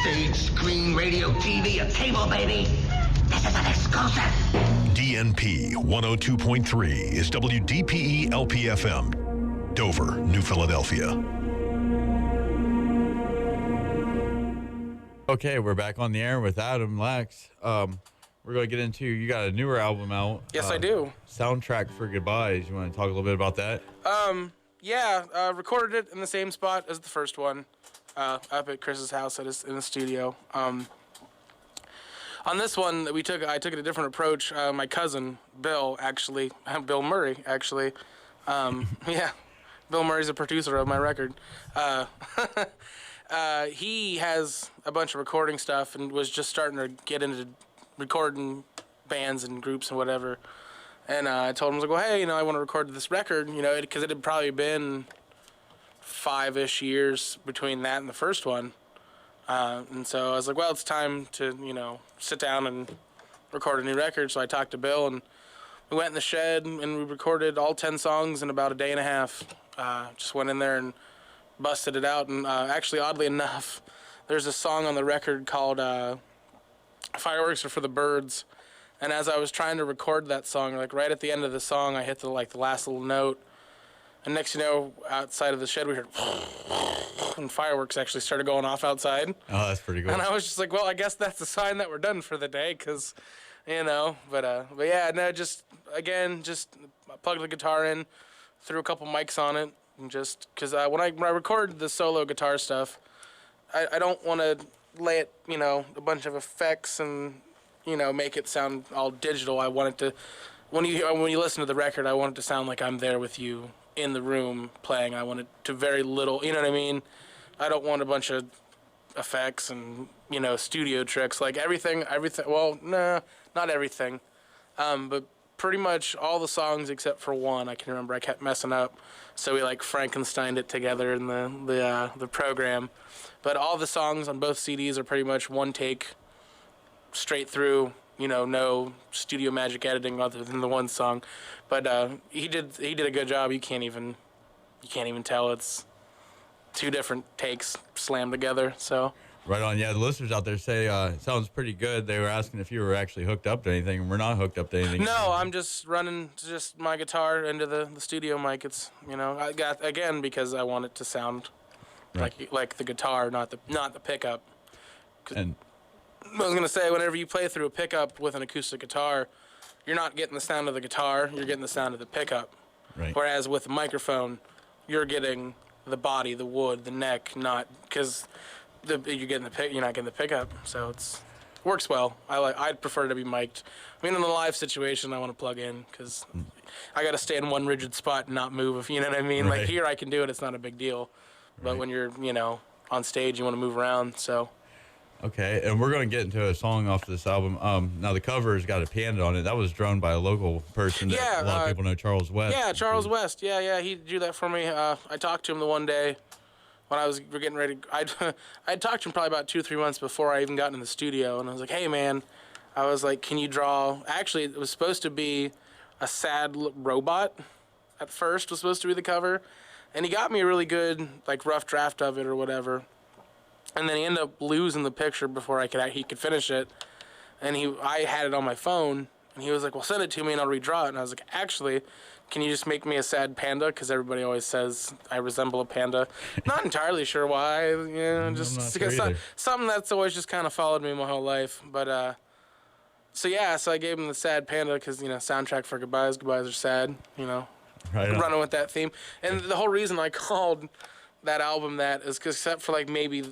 S3: Stage, screen, radio, TV, a cable, baby. This is an exclusive.
S4: DNP 102.3 is WDPE LPFM, Dover, New Philadelphia.
S2: Okay, we're back on the air with Adam Lax. We're going to get into, you got a newer album out.
S1: Yes, I do.
S2: Soundtrack for Goodbyes. You want to talk a little bit about that?
S1: Yeah, recorded it in the same spot as the first one, up at Chris's house in the studio. On this one, I took a different approach. My cousin, Bill Murray, actually. Yeah, Bill Murray's a producer of my record. He has a bunch of recording stuff and was just starting to get into recording bands and groups and whatever. And I told him, I was like, well, hey, I want to record this record, because it had probably been 5-ish years between that and the first one. And so I was like, well, it's time to, sit down and record a new record. So I talked to Bill, and we went in the shed, and we recorded all 10 songs in about a day and a half. Just went in there and busted it out. And actually, oddly enough, there's a song on the record called Fireworks Are for the Birds. And as I was trying to record that song, right at the end of the song, I hit the last little note. And next you know, outside of the shed, we heard and fireworks actually started going off outside.
S2: Oh, that's pretty cool.
S1: And I was just like, well, I guess that's a sign that we're done for the day, because, but yeah, no, just plugged the guitar in, threw a couple mics on it, and just, because when I record the solo guitar stuff, I don't want to lay it, a bunch of effects and, make it sound all digital. I want it to, when you listen to the record, I want it to sound like I'm there with you in the room playing. I want it to very little, you know what I mean? I don't want a bunch of effects and, studio tricks. Like everything, well, nah, not everything. But pretty much all the songs except for one, I can remember I kept messing up. So we Frankensteined it together in the program. But all the songs on both CDs are pretty much one take, straight through, no studio magic editing other than the one song. But he did a good job. You can't even tell it's two different takes slammed together. So
S2: right on. Yeah, the listeners out there say it sounds pretty good. They were asking if you were actually hooked up to anything, and we're not hooked up to anything.
S1: No, I'm just running my guitar into the studio mic. It's I got, again, because I want it to sound like the guitar, not the pickup.
S2: And
S1: I was gonna say, whenever you play through a pickup with an acoustic guitar, you're not getting the sound of the guitar, you're getting the sound of the pickup.
S2: right.
S1: Whereas with a microphone, you're getting the body, the wood, the neck, not because you're not getting the pickup. So it works well. I'd prefer to be mic'd. I mean, in the live situation, I want to plug in because I got to stay in one rigid spot and not move. If you know what I mean.
S2: Right.
S1: Like here, I can do it. It's not a big deal. But
S2: Right.
S1: when you're on stage, you want to move around. So.
S2: Okay, and we're going to get into a song off this album. Now, the cover's got a panda on it. That was drawn by a local person that
S1: Yeah,
S2: a lot of people know, Charles West.
S1: Yeah, Charles West. Yeah, he drew that for me. I talked to him the one day when we're getting ready. I'd talked to him probably about 2-3 months before I even got in the studio, and I was like, hey, man, I was like, can you draw? Actually, it was supposed to be a sad robot at first, was supposed to be the cover, and he got me a really good, rough draft of it or whatever. And then he ended up losing the picture before he could finish it. And I had it on my phone, and he was like, well, send it to me and I'll redraw it. And I was like, actually, can you just make me a sad panda? Because everybody always says I resemble a panda. Not entirely sure why. Just
S2: not sure either.
S1: something that's always just kind of followed me my whole life. But so I gave him the sad panda because, soundtrack for Goodbyes. Goodbyes are sad,
S2: Right on.
S1: running with that theme. And the whole reason I called that album that is because except for maybe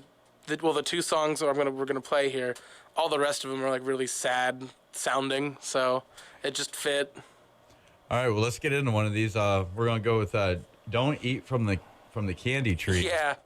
S1: the two songs we're gonna play here, all the rest of them are really sad sounding, so it just fit.
S2: All right, well, let's get into one of these. We're going to go with Don't Eat from the Candy Tree.
S1: Yeah.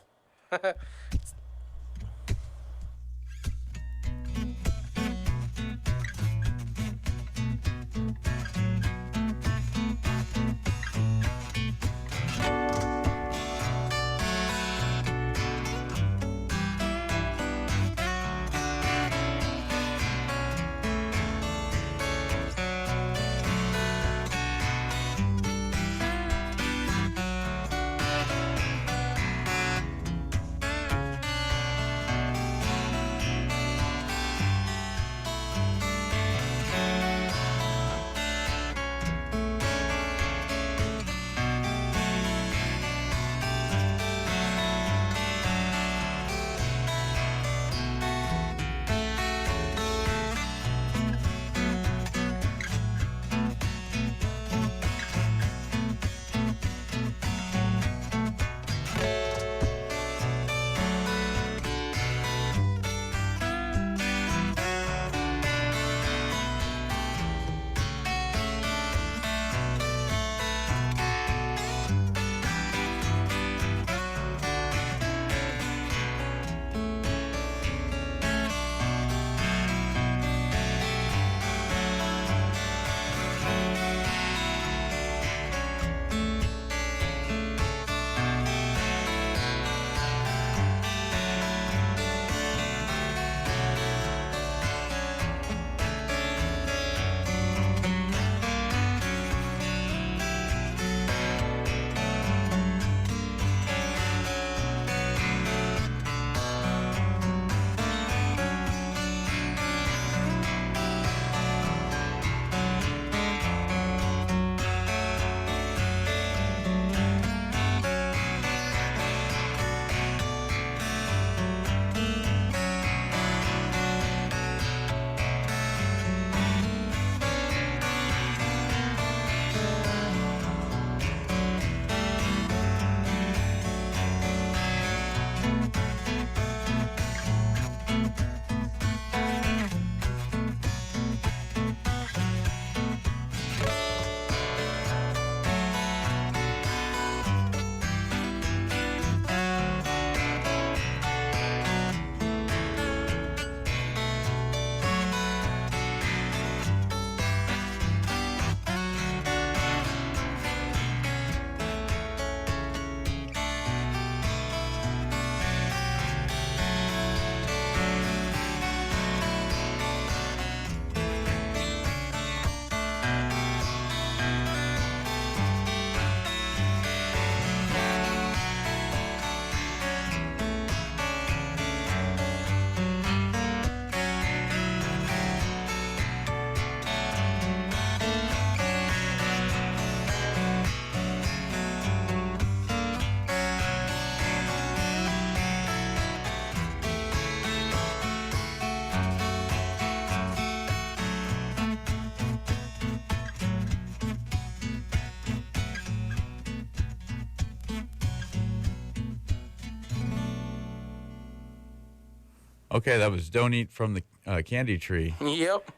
S2: Okay, that was Don't Eat from the Candy Tree.
S1: Yep.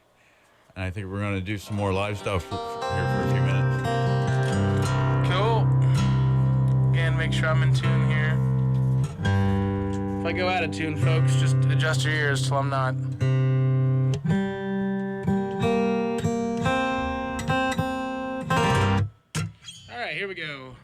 S2: And I think we're going to do some more live stuff here for a few minutes.
S1: Cool. Again, make sure I'm in tune here. If I go out of tune, folks, just adjust your ears till I'm not. All right, here we go.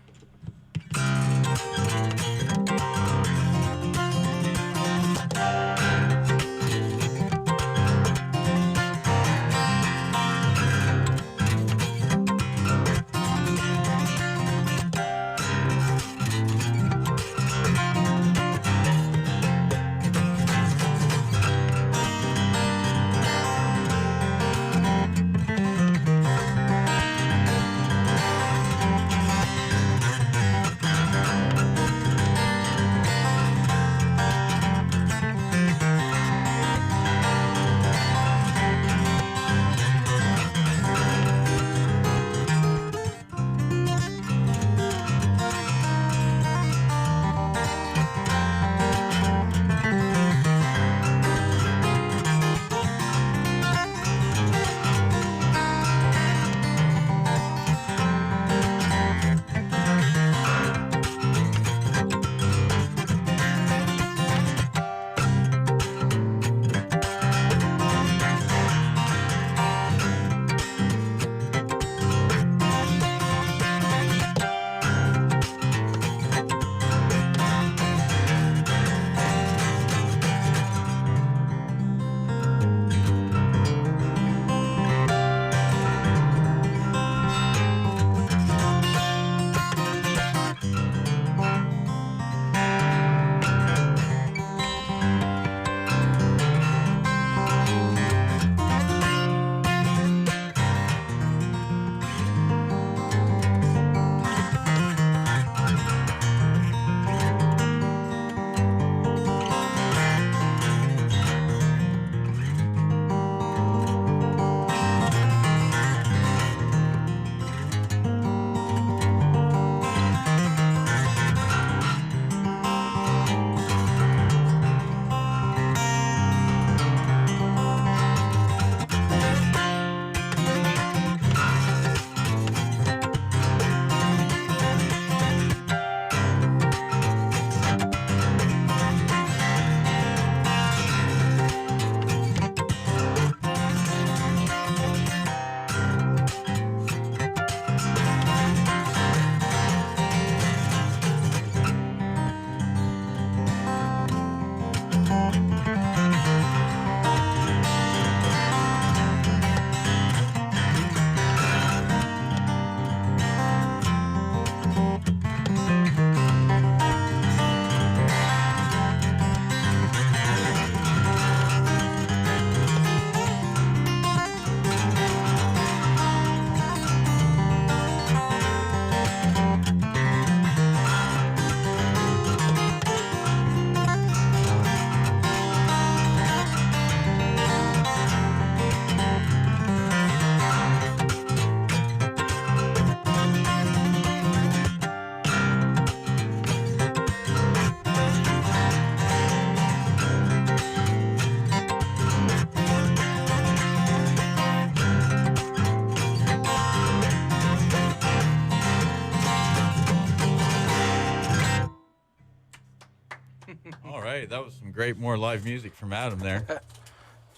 S2: All right, that was some great more live music from Adam there.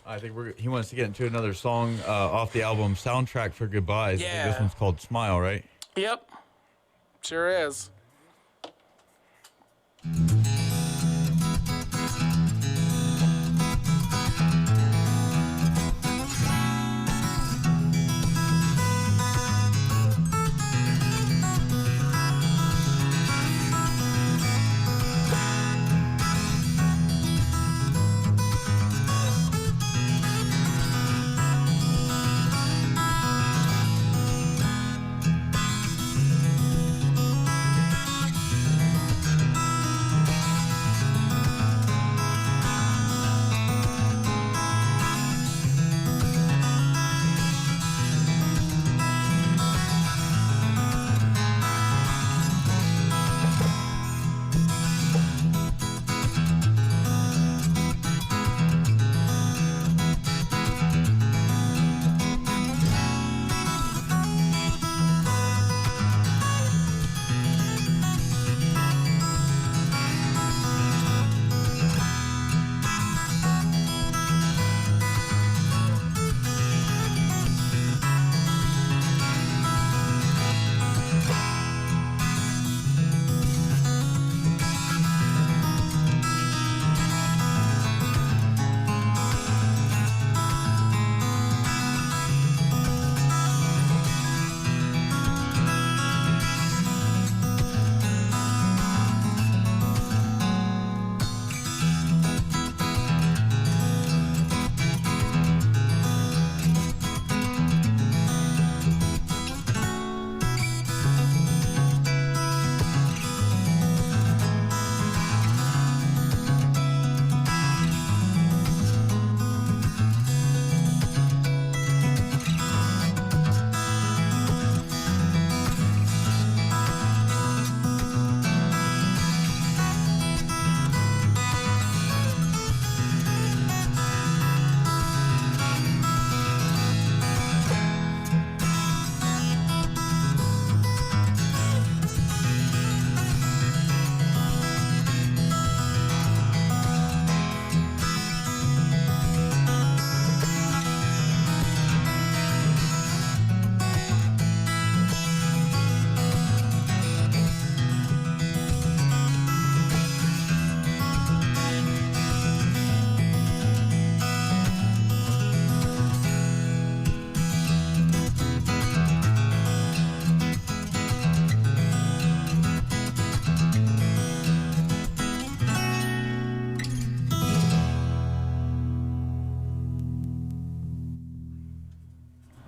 S2: I think he wants to get into another song off the album Soundtrack for Goodbyes. I think this one's called Smile, right?
S1: Yep. Sure is.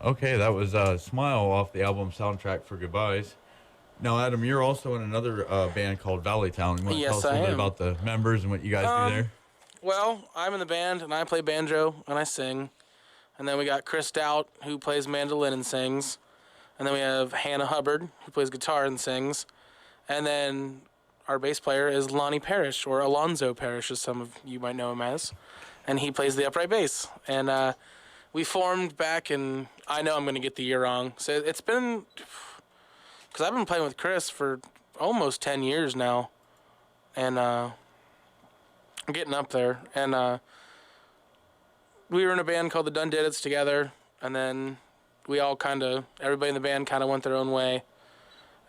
S2: Okay, that was Smile off the album Soundtrack for Goodbyes. Now, Adam, you're also in another band called Valley Town. You want to tell
S1: Yes,
S2: us a
S1: I
S2: little bit
S1: am.
S2: about the members and what you guys do there?
S1: Well, I'm in the band, and I play banjo, and I sing. And then we got Chris Stout, who plays mandolin and sings. And then we have Hannah Hubbard, who plays guitar and sings. And then our bass player is Lonnie Parrish, or Alonzo Parrish, as some of you might know him as. And he plays the upright bass. And we formed back in, I know I'm going to get the year wrong. So it's been, because I've been playing with Chris for almost 10 years now. And I'm getting up there. And we were in a band called the Done Did It's together. And then we all everybody in the band kind of went their own way.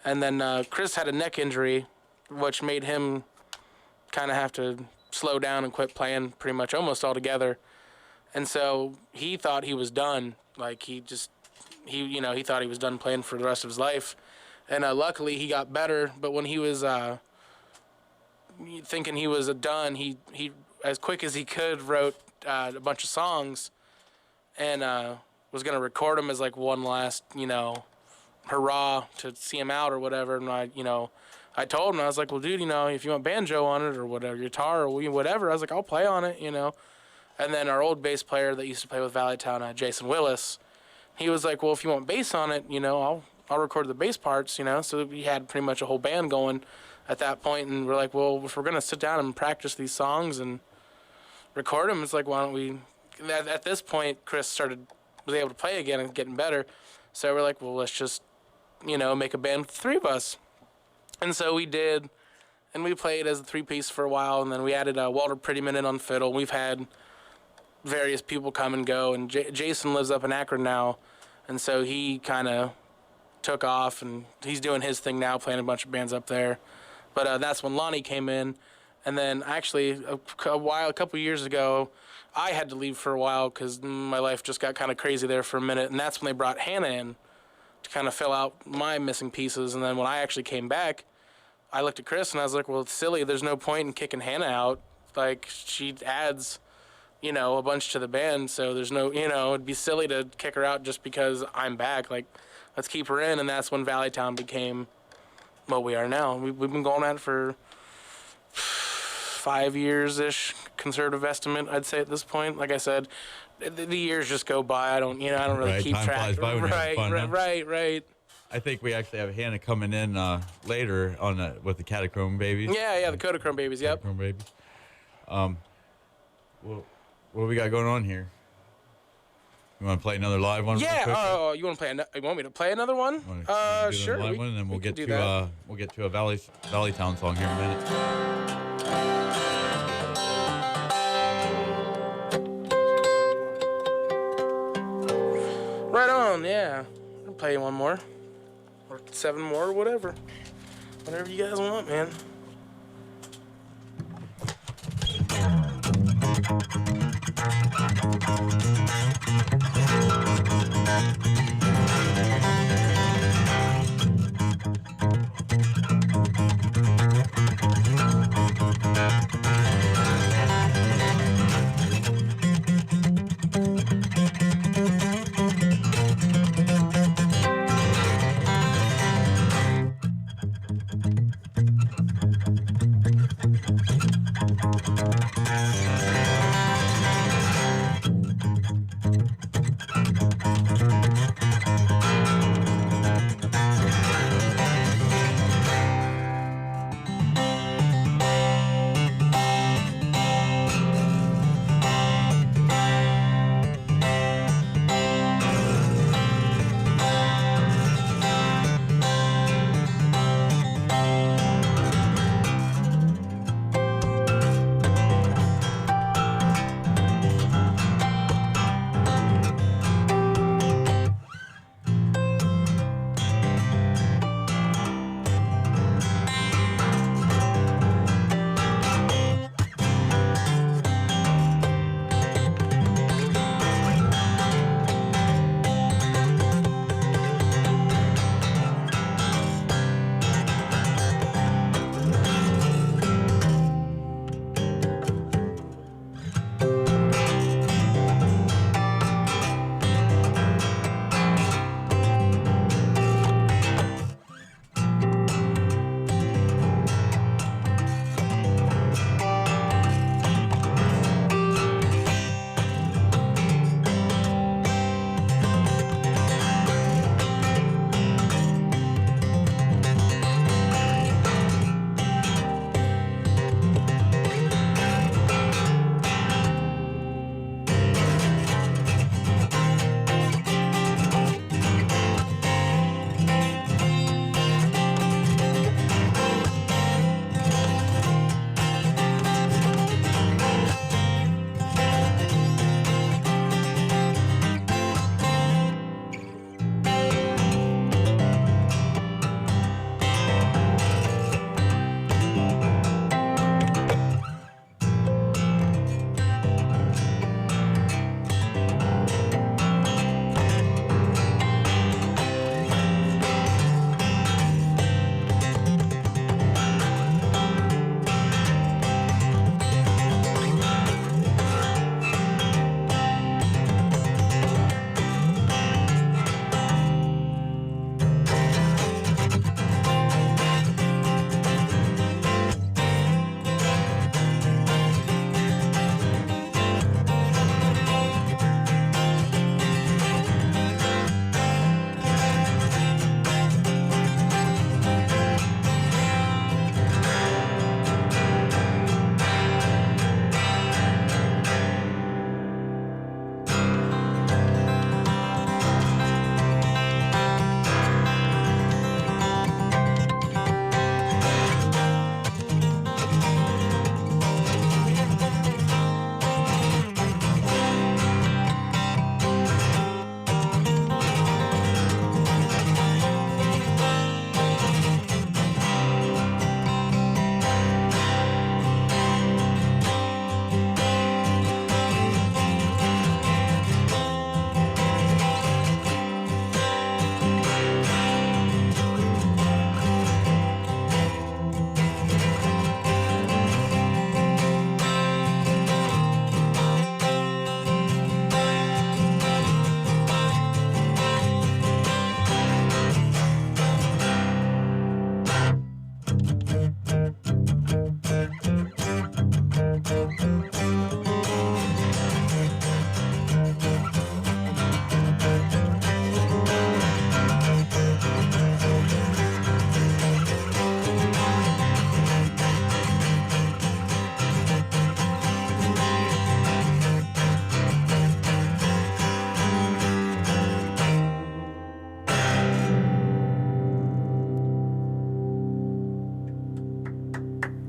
S1: And then Chris had a neck injury, which made him kind of have to slow down and quit playing pretty much almost altogether. And so he thought he was done. Like he thought he was done playing for the rest of his life. And luckily he got better. But when he was thinking he was done, he as quick as he could wrote a bunch of songs and was going to record them as like one last, hurrah to see him out or whatever. And I told him, I was like, well, dude, if you want banjo on it or whatever, guitar or whatever, I was like, I'll play on it, And then our old bass player that used to play with Valley Town, Jason Willis, he was like, well, if you want bass on it, I'll record the bass parts, So we had pretty much a whole band going at that point. And we're like, well, if we're going to sit down and practice these songs and record them, it's like, why don't we, at this point, Chris was able to play again and getting better. So we're like, well, let's just, make a band with the three of us. And so we did, and we played as a three-piece for a while, and then we added Walter Prettyman in on fiddle. We've had various people come and go, and Jason lives up in Akron now, and so he kind of took off, and he's doing his thing now, playing a bunch of bands up there. But that's when Lonnie came in, and then actually a couple years ago, I had to leave for a while because my life just got kind of crazy there for a minute, and that's when they brought Hannah in to kind of fill out my missing pieces. And then when I actually came back, I looked at Chris and I was like, well, it's silly. There's no point in kicking Hannah out. Like, she adds, a bunch to the band, so there's no, it'd be silly to kick her out just because I'm back. Like, let's keep her in. And that's when Valley Town became what we are now. We've been going at it for 5 years-ish, conservative estimate, I'd say at this point. Like I said, the years just go by. I don't really keep
S2: Time
S1: track.
S2: flies by when you're having fun, huh?
S1: Right.
S2: I think we actually have Hannah coming in later on with the Catachrome Babies.
S1: Yeah, the Kodachrome Babies. Yep.
S2: Catachrome Babies. Well, what we got going on here? You want to play another live one?
S1: Yeah.
S2: real quick?
S1: Oh, you want to play? You want me to play another one?
S2: Wanna do another
S1: Sure.
S2: live one, and then we'll get
S1: can
S2: to
S1: do that.
S2: a Valley Town song here in a minute.
S1: Right on. Yeah. I'll play you one more, or 7 more, or whatever. Whatever you guys want, man.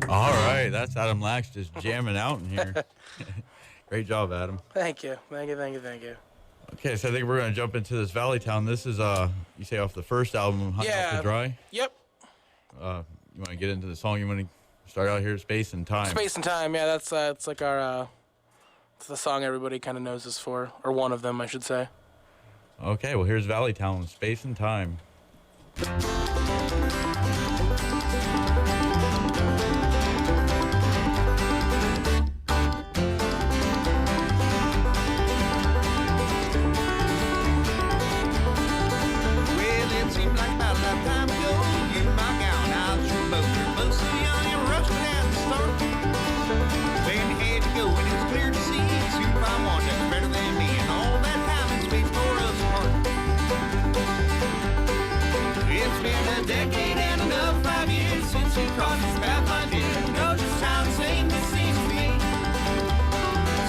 S2: All right, that's Adam Lax just jamming out in here. Great job, Adam.
S1: Thank you. Thank you, thank you, thank you.
S2: Okay, so I think we're going to jump into this Valley Town. This is, you say, off the first album, Hung Out to Dry?
S1: Yep.
S2: You want to get into the song? You want to start out here, Space and Time?
S1: Space and Time, yeah, that's it's like our, it's the song everybody kind of knows us for, or one of them, I should say.
S2: Okay, well, here's Valley Town, Space and Time.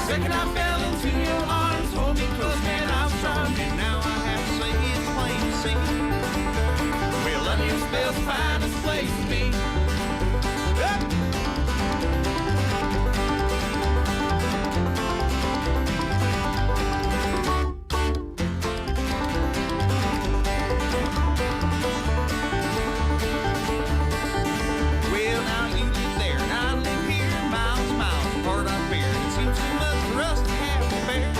S5: Second I fell into your arms, hold me close, man, I was trying, and now I have to say it's plain to see. Well, London spells the finest place to be. Well, now you live there, and I live here, miles, miles apart up here. It seems too much for us to have to bear.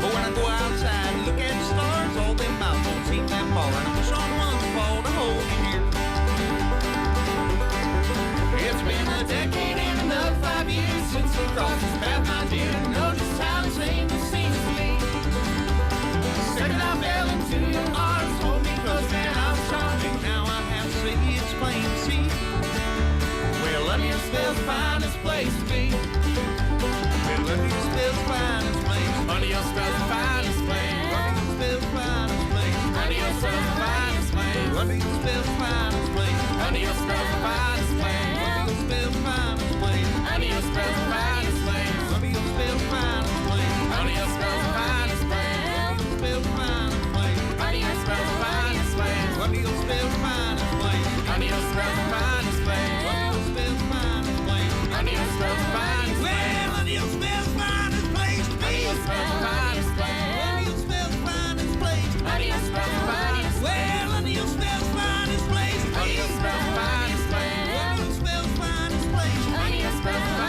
S5: But when I go outside and look at the stars, all them mountains don't seem that far, and I wish on one to fall to hold me here. It's been a decade and another 5 years since we crossed this path, my dear. Know just how insane this seems to me. Second I fell into your arms, hold me close, man, I was charming. Now I have to say it's plain to see. Well, London spells the finest place to be. Well, London spells the finest place. London spells the finest place. London spells the finest place. London spells the finest place. London spells the finest place. London spells the finest place. London spells the finest place. London spells the finest place. London spells the finest place. London spells the finest place. London spells the finest place. London spells the finest place. London spells the finest place. London spells the finest place. London spells the finest place. London spells the finest place. Well, London spells the finest place to be. London spells the finest place. London spells the finest place. London spells the finest. Well, London spells the finest place to be. London spells the finest place. London spells the finest place. London spells the finest place.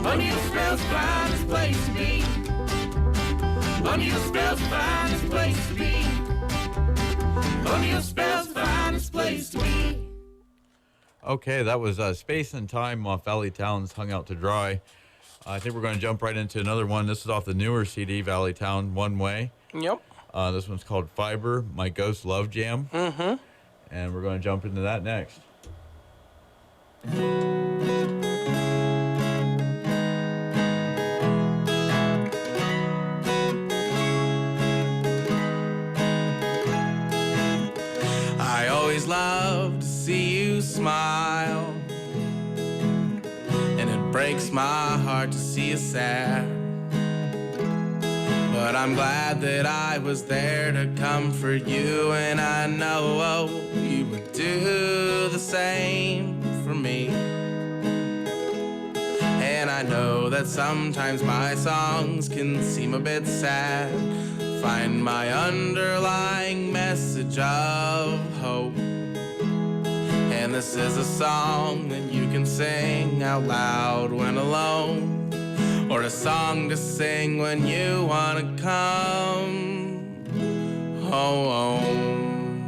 S5: London spells the finest place to be. London spells the finest place to be. London spells the finest place to be. London spells the finest place to be.
S2: Okay, that was Space and Time off Valley Town's Hung Out to Dry. I think we're going to jump right into another one. This is off the newer CD, Valley Town, One Way.
S1: Yep.
S2: This one's called Fiber, My Ghost Love Jam.
S1: Mm-hmm.
S2: And we're going to jump into that next.
S1: I always love to see you smile, and it breaks my heart to see you sad. But I'm glad that I was there to comfort you, and I know you would do the same for me. And I know that sometimes my songs can seem a bit sad. Find my underlying message of hope. And this is a song that you can sing out loud when alone, or a song to sing when you wanna come home.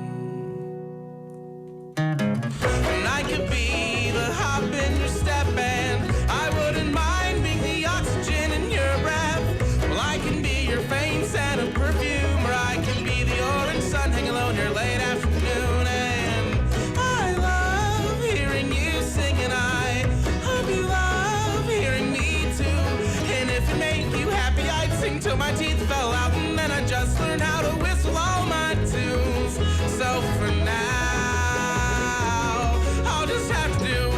S1: And I could be the hop in your step, and I wouldn't mind being the oxygen in your breath. Well, I can be your faint scent of perfume, or I can be the orange sun hanging alone here late afternoon. And I love hearing you sing, and I hope you love hearing me too. And if it made you happy, I'd sing till my teeth fell out, and then I just learned how to whistle all my tunes. So for now, I'll just have to do.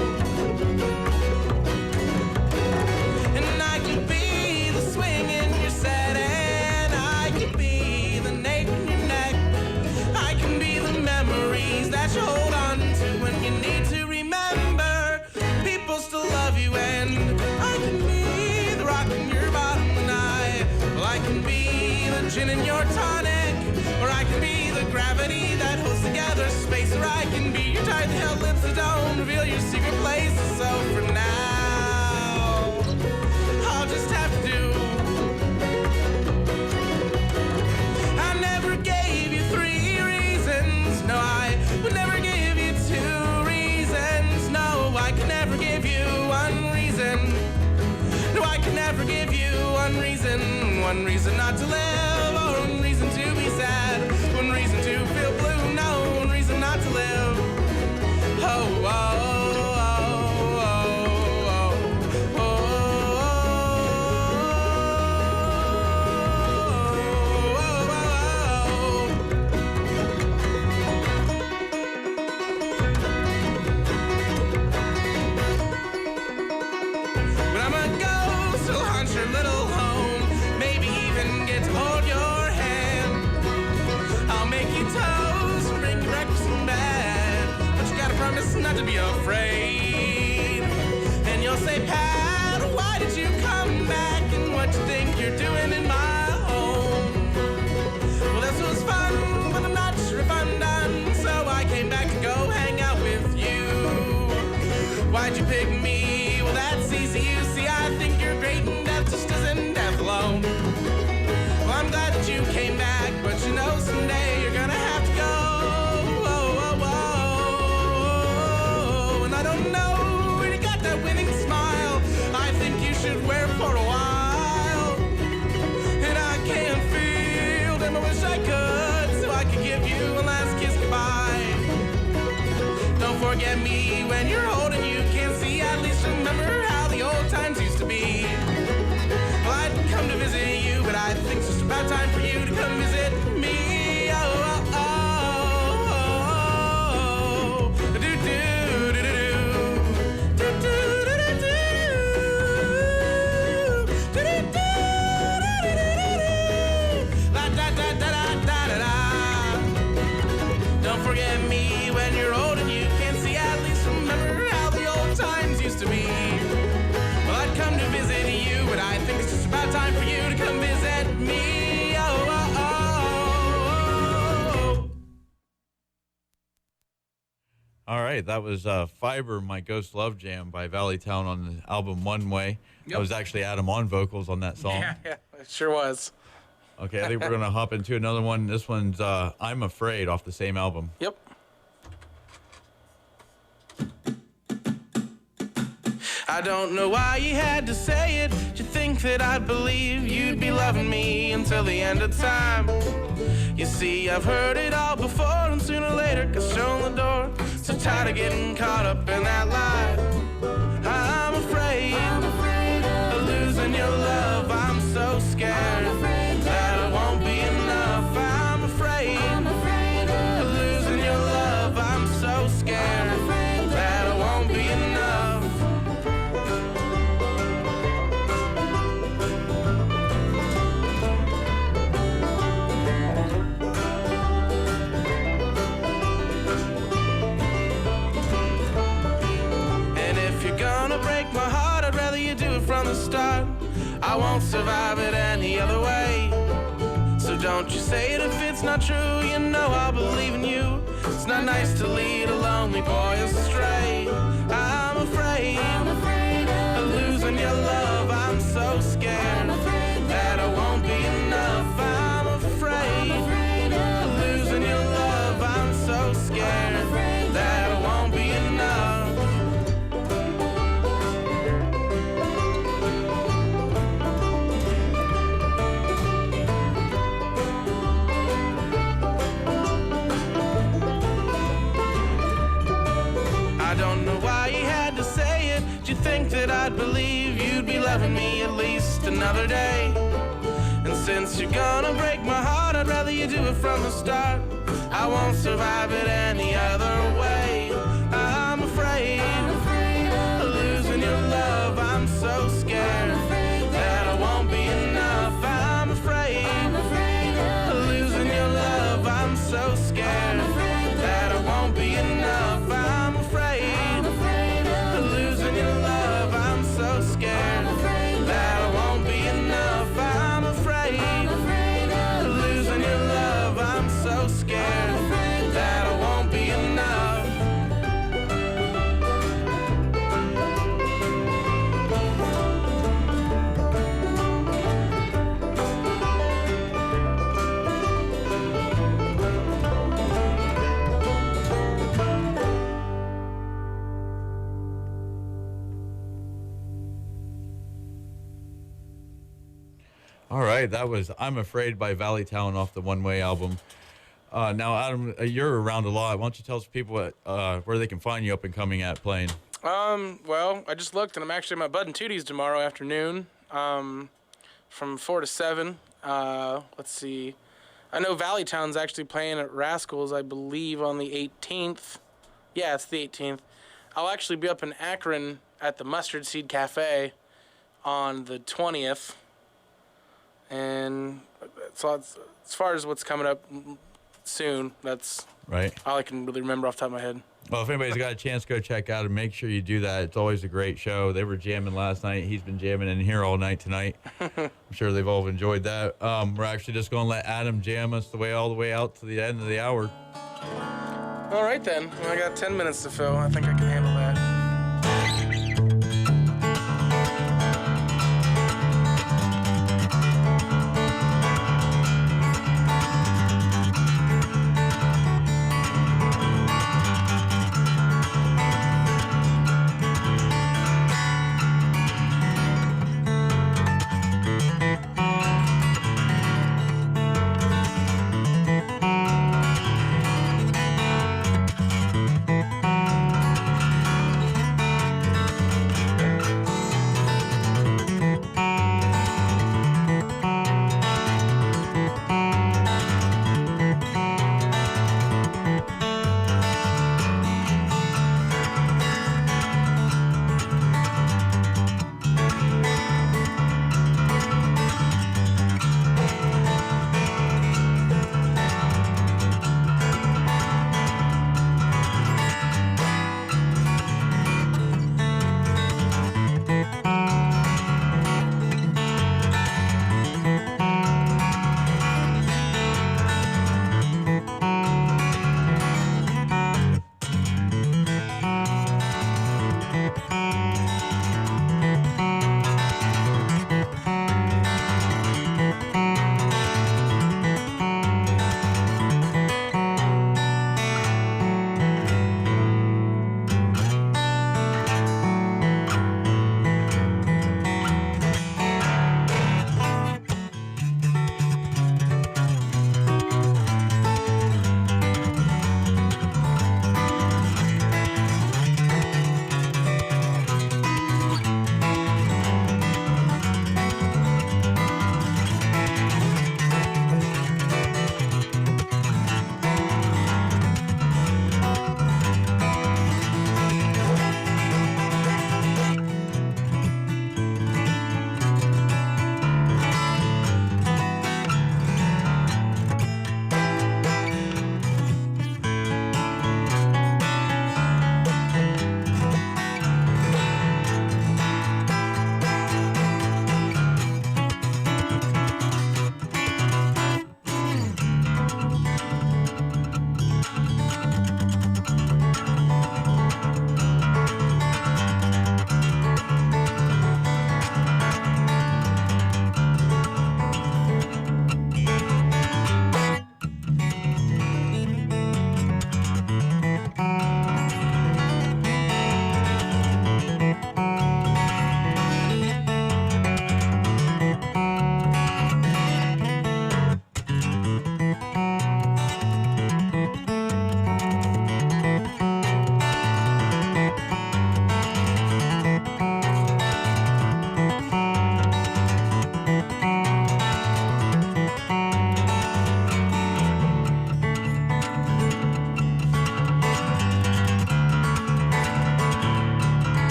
S1: And I can be the swing in your set, and I can be the nape in your neck. I can be the memories that you hold on to when you need to remember. People still love you, and I can be the rock in your bottom of the night. Well, I can be the gin in your tonic, or I can be the gravity that holds together space, or I can be your tightly held lips that don't reveal your secret places. So for now, I'll just have to do. I never gave you 3 reasons. No, I would never give you 2 reasons. No, I can never give you 1 reason. No, I can never give you 1 reason. 1 reason not to live, or 1 reason to be sad. 1 reason to feel blue, no, 1 reason not to live. Oh, oh, oh, oh, oh, But I'm a ghost who'll haunt your little home, maybe even get to hold your hand. I'll make you toast and bring you breakfast in bed, but you gotta promise not to be afraid. And you'll say, Pat, why did you come back, and what you think you're doing in my home? Well, this was fun, but I'm not sure if I'm done, so I came back to go hang out with you. Why'd you pick me? Well, that's easy, you see, I think you're great, and death just isn't death alone. Well, I'm glad that you came back, but you know someday you're gonna have to go. Oh, oh, oh. And I don't know where you got that winning smile. I think you should wear it for a while. And I can't feel them, I wish I could, so I could give you a last kiss goodbye. Don't forget me when you're old and you can't see. At least remember how the old times used to be. Well, I'd come to visit you, but I think it's just about time for you to come visit me. Oh, oh, oh, oh. Do, do, do, do, do. Do, do, do, do, do. Do, do, do, do, do, do. La, da, da, da, da, da, da, da. Don't forget me when you're old and you can't see. At least remember how the old times used to be. Well, I'd come to visit you, but I think it's just about time for you to come visit me. Oh, oh, oh, oh.
S2: All right, that was Fiber, My Ghost Love Jam by Valley Town on the album One Way. That was actually Adam on vocals on that song.
S1: Yeah, it sure was.
S2: Okay, I think we're going to hop into another one. This one's I'm Afraid off the same album.
S1: Yep. I don't know why you had to say it. Did you think that I'd believe you'd be loving me until the end of time? You see, I've heard it all before, and sooner or later gets shown the door. So tired of getting caught up in that lie. I'm afraid of losing your love. I'm so scared that it won't be enough. I'm afraid of losing your love. I'm so scared that it won't be enough. And if you're gonna break my heart, I'd rather you do it from the start. I won't survive it any other way. So don't you say it if it's not true. You know I'll believe in you. It's not nice to lead a lonely boy astray. I'm afraid of losing your love. I'm so scared that it won't be enough. I'm afraid of losing your love. I'm so scared that it won't be enough. I don't know why you had to say it. Did you think that I'd believe you'd be loving me at least another day? And since you're gonna break my heart, I'd rather you do it from the start. I won't survive it any other way. I'm afraid of losing your love. I'm so scared that it won't be enough. I'm afraid of losing your love. I'm so scared that it won't
S2: right. That was I'm Afraid by Valley Town off the One Way album. Now, Adam, you're around a lot. Why don't you tell us people where they can find you up and coming at playing?
S1: Well, I just looked, and I'm actually at my Bud and Tooties tomorrow afternoon, from 4 to 7. Let's see. I know Valley Town's actually playing at Rascals, I believe, on the 18th. Yeah, it's the 18th. I'll actually be up in Akron at the Mustard Seed Cafe on the 20th. And so as far as what's coming up soon, that's
S2: Right.
S1: all I can really remember off the top of my head.
S2: Well, if anybody's got a chance, go check out and make sure you do that. It's always a great show. They were jamming last night. He's been jamming in here all night tonight. I'm sure they've all enjoyed that. We're actually just going to let Adam jam us all the way out to the end of the hour.
S1: All right, then. Well, I got 10 minutes to fill. I think I can handle that.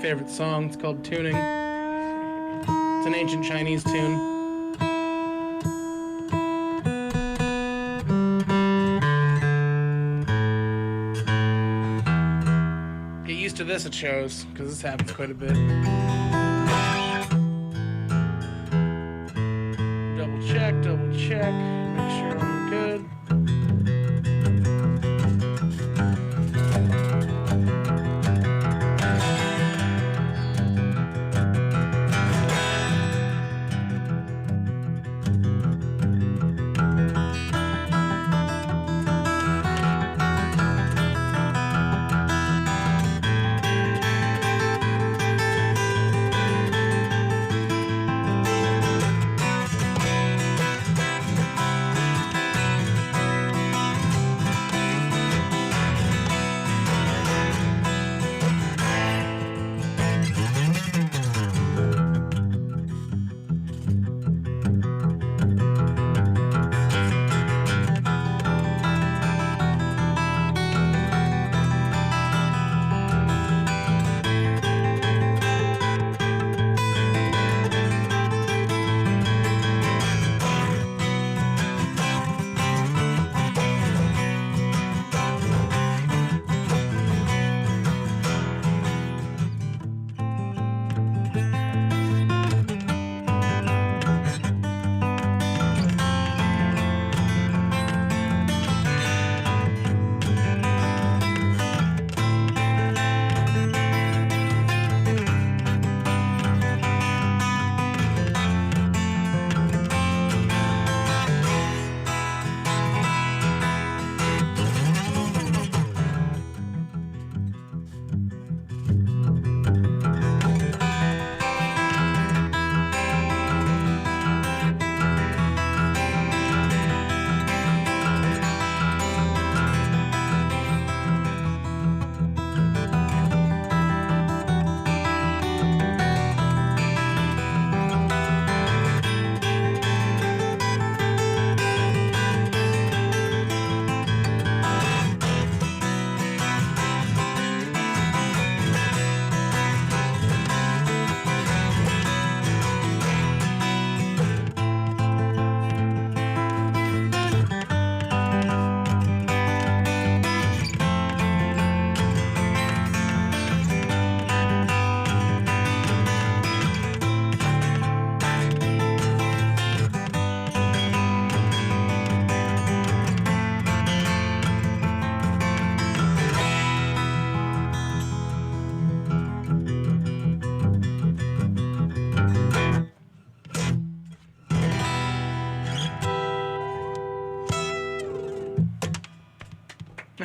S1: favorite song. It's called Tuning. It's an ancient Chinese tune. Get used to this. this at shows, because this happens quite a bit. Double check, make sure I'm good.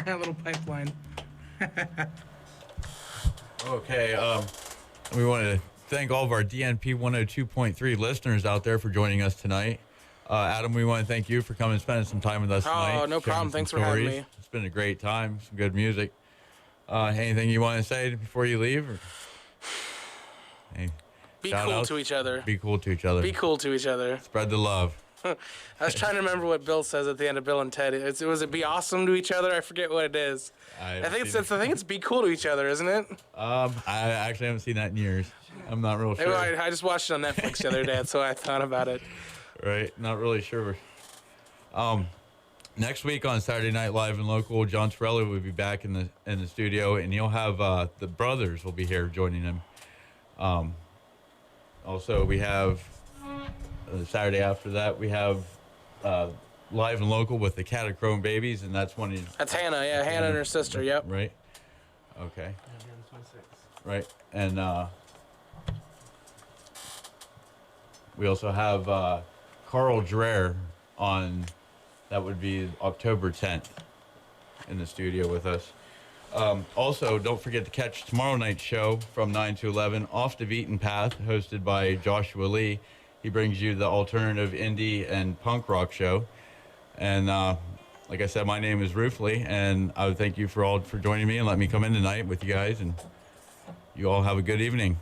S1: Little pipeline.
S2: Okay, we want to thank all of our DNP 102.3 listeners out there for joining us tonight. Adam, we want to thank you for coming and spending some time with us tonight.
S1: Oh, no problem. Thanks for having me.
S2: It's been a great time, some good music. Anything you want to say before you leave? Or
S1: Be cool to each other.
S2: Be cool to each other.
S1: Be cool to each other.
S2: Spread the love.
S1: I was trying to remember what Bill says at the end of Bill and Ted. Was it be awesome to each other? I forget what it is. I think it's be cool to each other, isn't it?
S2: I actually haven't seen that in years. I'm not real sure.
S1: I just watched it on Netflix the other day, so I thought about it.
S2: Right, not really sure. Next week on Saturday Night Live and Local, John Torelli will be back in the studio, and he'll have the brothers will be here joining him. Also, we have the Saturday after that we have Live and Local with the Catachrome Babies, and that's one of
S1: That's Hannah, yeah, Hannah and her sister. Yep.
S2: Right. Okay. Right, and we also have Carl Dreher on. That would be October 10th in the studio with us. Also, don't forget to catch tomorrow night's show from 9 to 11, Off the Beaten Path, hosted by Joshua Lee. He brings you the alternative indie and punk rock show. And like I said, my name is Ruth Lee, and I would thank you for joining me and letting me come in tonight with you guys. And you all have a good evening.